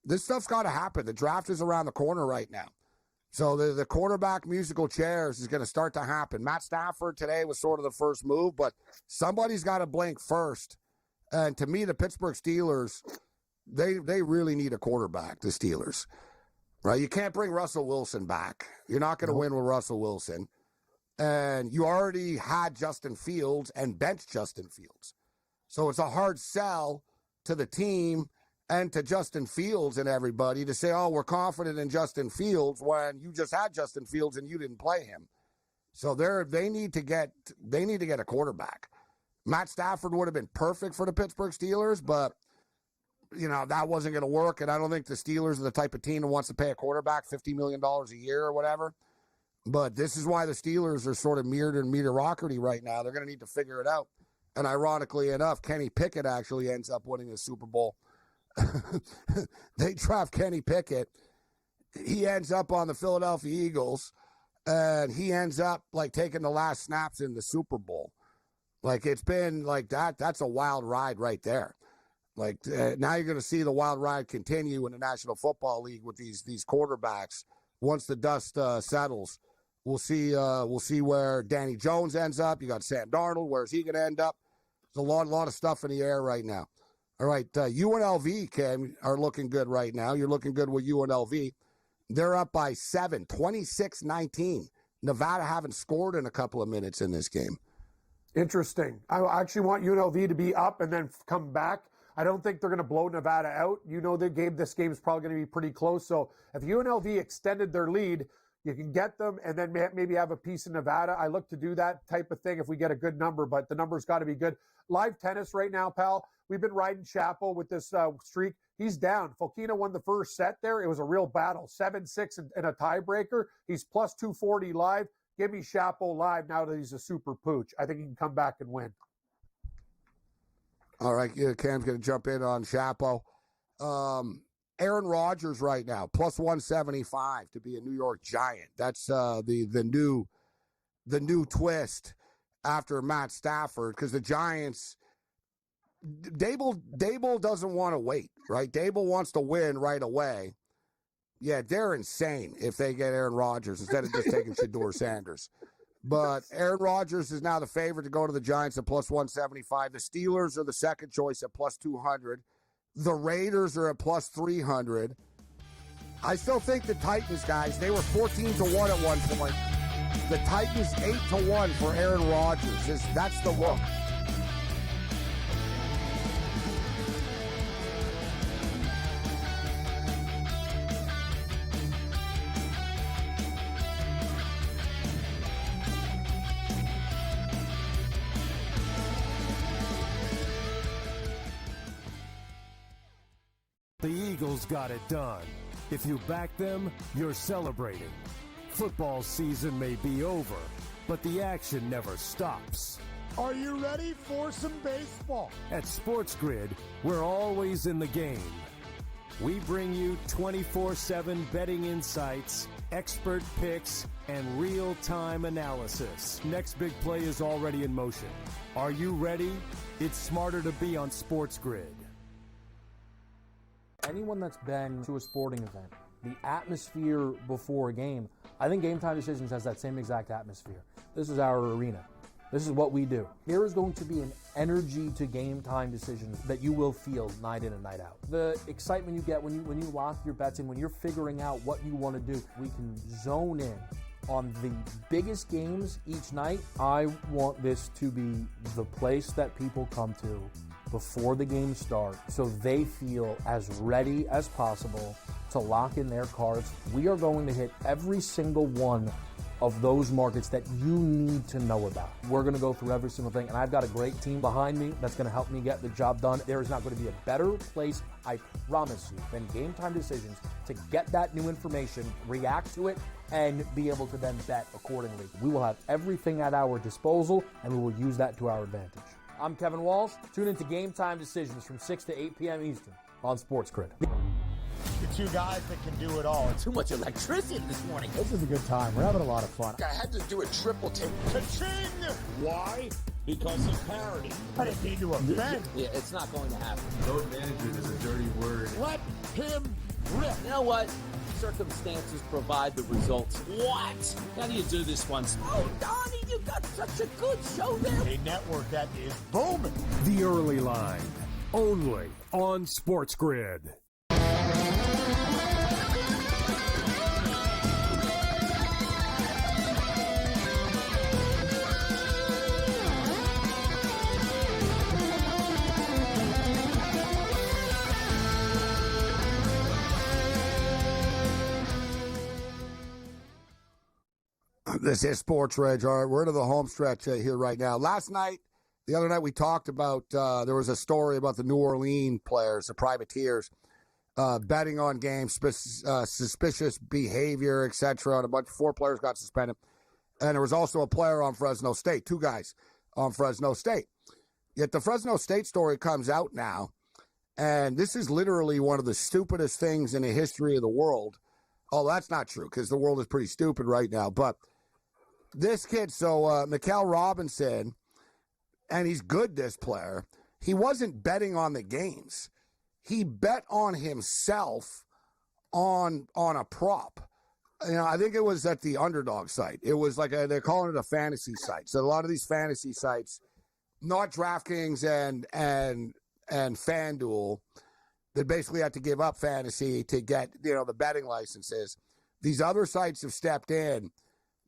this stuff's got to happen. The draft is around the corner right now. So the quarterback musical chairs is going to start to happen. Matt Stafford today was sort of the first move, but somebody's got to blink first. And to me, the Pittsburgh Steelers, they really need a quarterback, the Steelers. Right? You can't bring Russell Wilson back. You're not going to win with Russell Wilson. And you already had Justin Fields and benched Justin Fields. So it's a hard sell to the team and to Justin Fields and everybody to say, oh, we're confident in Justin Fields when you just had Justin Fields and you didn't play him. So they need to get a quarterback. Matt Stafford would have been perfect for the Pittsburgh Steelers, but that wasn't going to work. And I don't think the Steelers are the type of team that wants to pay a quarterback $50 million a year or whatever. But this is why the Steelers are sort of mirrored in mediocrity right now. They're going to need to figure it out. And ironically enough, Kenny Pickett actually ends up winning the Super Bowl. They draft Kenny Pickett. He ends up on the Philadelphia Eagles, and he ends up like taking the last snaps in the Super Bowl. Like, it's been like that. That's a wild ride right there. Like, now you're going to see the wild ride continue in the National Football League with these quarterbacks. Once the dust settles, we'll see where Danny Jones ends up. You got Sam Darnold. Where's he going to end up? There's a lot of stuff in the air right now. All right, UNLV, Cam, are looking good right now. You're looking good with UNLV. They're up by 7, 26-19. Nevada haven't scored in a couple of minutes in this game. Interesting. I actually want UNLV to be up and then come back. I don't think they're going to blow Nevada out. You know, this game is probably going to be pretty close. So if UNLV extended their lead, you can get them and then maybe have a piece in Nevada. I look to do that type of thing if we get a good number, but the number's got to be good. Live tennis right now, pal. We've been riding Chapo with this streak. He's down. Fokina won the first set there. It was a real battle. 7-6 and a tiebreaker. He's plus 240 live. Give me Chapo live now that he's a super pooch. I think he can come back and win. All right, Cam's going to jump in on Chapo. Aaron Rodgers right now, plus 175 to be a New York Giant. That's the new twist after Matt Stafford, because the Giants, Dable doesn't want to wait, right? Dable wants to win right away. Yeah, they're insane if they get Aaron Rodgers instead of just taking Shedeur Sanders. But Aaron Rodgers is now the favorite to go to the Giants at plus 175. The Steelers are the second choice at plus 200. The Raiders are at plus 300. I still think the Titans, guys, they were 14-1 at one point. The Titans 8-1 for Aaron Rodgers. That's the look. The Eagles got it done. If you back them, you're celebrating. Football season may be over, but the action never stops. Are you ready for some baseball? At SportsGrid, we're always in the game. We bring you 24/7 betting insights, expert picks, and real-time analysis. Next big play is already in motion. Are you ready? It's smarter to be on SportsGrid. Anyone that's been to a sporting event, the atmosphere before a game, I think Game Time Decisions has that same exact atmosphere. This is our arena. This is what we do. There is going to be an energy to Game Time Decisions that you will feel night in and night out. The excitement you get when you lock your bets in, when you're figuring out what you want to do, we can zone in on the biggest games each night. I want this to be the place that people come to before the game starts so they feel as ready as possible to lock in their cards. We are going to hit every single one of those markets that you need to know about. We're going to go through every single thing, and I've got a great team behind me that's going to help me get the job done. There is not going to be a better place, I promise you, than Game Time Decisions to get that new information, react to it, and be able to then bet accordingly. We will have everything at our disposal, and we will use that to our advantage. I'm Kevin Walsh. Tune into Game Time Decisions from 6 to 8 p.m. Eastern on SportsGrid. The two guys that can do it all. Too much electricity this morning. This is a good time. We're having a lot of fun. I had to do a triple take. Ka-ching! Why? Because of parity. I didn't mean to offend. Yeah, it's not going to happen. Load management is a dirty word. Let him rip. You know what? Circumstances provide the results. What? How do you do this once? Oh, Donnie, you got such a good show there. A network that is booming. The Early Line, only on SportsGrid. This is SportsRage. All right, we're into the home stretch here right now. The other night we talked about, there was a story about the New Orleans players, the privateers, betting on games, suspicious behavior, etc. And 4 players got suspended. And there was also a player on Fresno State, 2 guys on Fresno State. Yet the Fresno State story comes out now, and this is literally one of the stupidest things in the history of the world. Oh, that's not true, because the world is pretty stupid right now. But This kid, so Mikel Robinson, and he's good, this player. He wasn't betting on the games. He bet on himself on a prop. I think it was at the Underdog site. It was like they're calling it a fantasy site. So a lot of these fantasy sites, not DraftKings and FanDuel, they basically had to give up fantasy to get the betting licenses. These other sites have stepped in,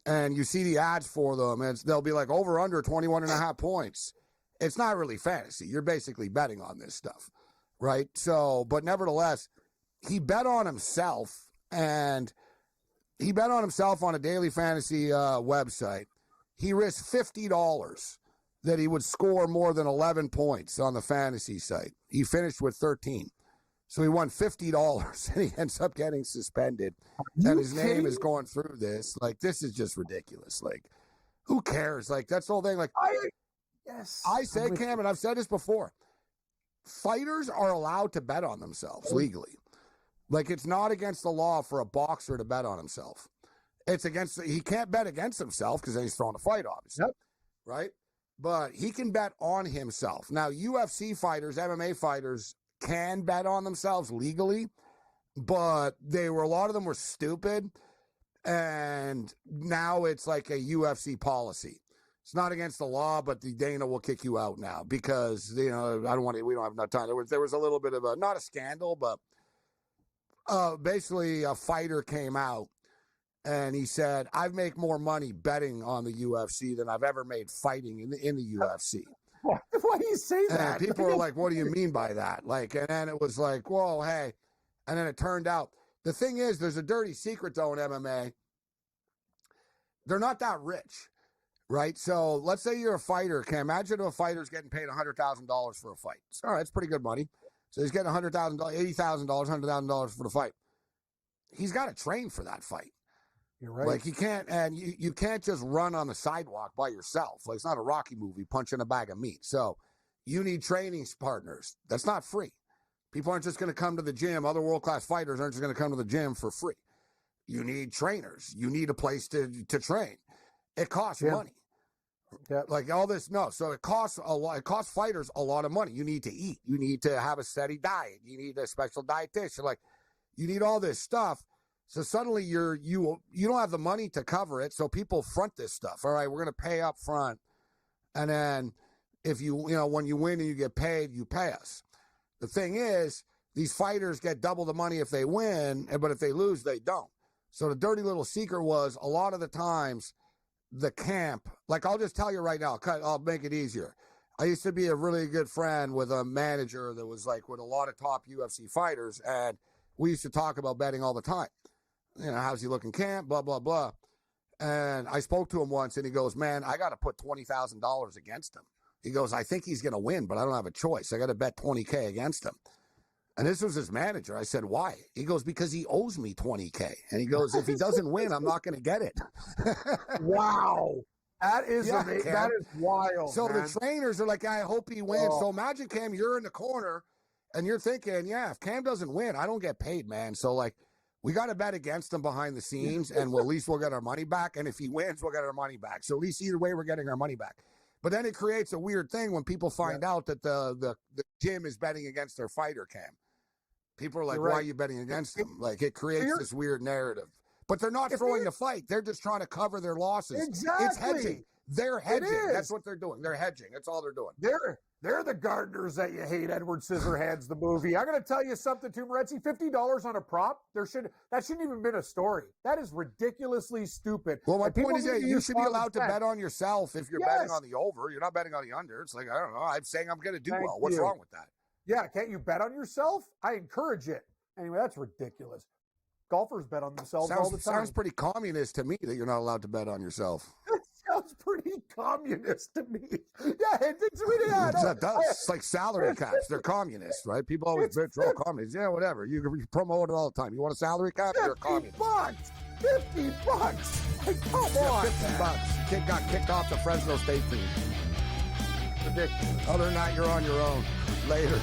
and you see the ads for them, and they'll be like over under 21.5 points. It's not really fantasy. You're basically betting on this stuff, right? So, but nevertheless, he bet on himself, and he bet on himself on a daily fantasy website. He risked $50 that he would score more than 11 points on the fantasy site. He finished with 13. So he won $50, and he ends up getting suspended. And his name is going through this. Like, this is just ridiculous. Like, who cares? Like, that's the whole thing. Like, I say, Cam, and I've said this before, fighters are allowed to bet on themselves legally. Like, it's not against the law for a boxer to bet on himself. It's against, he can't bet against himself because then he's throwing a fight, obviously. Yep. Right? But he can bet on himself. Now, UFC fighters, MMA fighters, can bet on themselves legally, but a lot of them were stupid, and now it's like a UFC policy. It's not against the law, but the Dana will kick you out now because we don't have enough time. There was a little bit of not a scandal, but basically a fighter came out and he said, I make more money betting on the UFC than I've ever made fighting in the UFC. Why do you say that? And people were like, what do you mean by that? Like, and then it was like, whoa, hey. And then it turned out, the thing is, there's a dirty secret, though, in MMA. They're not that rich, right? So let's say you're a fighter. Can imagine if a fighter's getting paid $100,000 for a fight. All right, it's pretty good money. So he's getting $100,000, $80,000, $100,000 for the fight. He's got to train for that fight. You're right. Like, you can't, and you can't just run on the sidewalk by yourself. Like, it's not a Rocky movie, punching a bag of meat. So you need training partners. That's not free. People aren't just going to come to the gym. Other world-class fighters aren't just going to come to the gym for free. You need trainers. You need a place to train. It costs money. Yeah. Like all this, no. So it costs a lot. It costs fighters a lot of money. You need to eat. You need to have a steady diet. You need a special dietitian. Like, you need all this stuff. So suddenly you don't have the money to cover it. So people front this stuff. All right, we're going to pay up front. And then if when you win and you get paid, you pay us. The thing is, these fighters get double the money if they win, but if they lose, they don't. So the dirty little secret was, a lot of the times the camp, like, I'll just tell you right now, I'll make it easier. I used to be a really good friend with a manager that was like with a lot of top UFC fighters, and we used to talk about betting all the time. How's he looking camp, blah, blah, blah. And I spoke to him once, and he goes, man, I got to put $20,000 against him. He goes, I think he's going to win, but I don't have a choice. I got to bet $20K against him. And this was his manager. I said, why? He goes, because he owes me $20K. And he goes, if he doesn't win, I'm not going to get it. Wow. That is amazing. That is wild. So man. The trainers are like, I hope he wins. So imagine, Cam, you're in the corner, and you're thinking, yeah, if Cam doesn't win, I don't get paid, man. So, like, we got to bet against him behind the scenes, and at least we'll get our money back. And if he wins, we'll get our money back. So at least either way, we're getting our money back. But then it creates a weird thing when people find out that the gym is betting against their fighter, Cam. People are like, why are you betting against them? Like, it creates this weird narrative. But they're not throwing the fight. They're just trying to cover their losses. Exactly. It's hedging. They're hedging. That's what they're doing. They're hedging. That's all they're doing. They're the gardeners that you hate, Edward Scissorhands, the movie. I'm going to tell you something too, Morency. $50 on a prop, that shouldn't even been a story. That is ridiculously stupid. Well, my point is that you should be allowed to bet on yourself if you're betting on the over. You're not betting on the under. It's like, I don't know. I'm saying I'm going to do well. What's wrong with that? Yeah, can't you bet on yourself? I encourage it. Anyway, that's ridiculous. Golfers bet on themselves all the time. Sounds pretty communist to me that you're not allowed to bet on yourself. Sounds pretty communist to me. Yeah, It does. It's like salary caps. They're communists, right? People always bitch, oh, communists. Yeah, whatever. You promote it all the time. You want a salary cap? You're a communist. $50. Like, come on. $50. Kid got kicked off the Fresno State team. Ridiculous. Other than that, you're on your own. Later.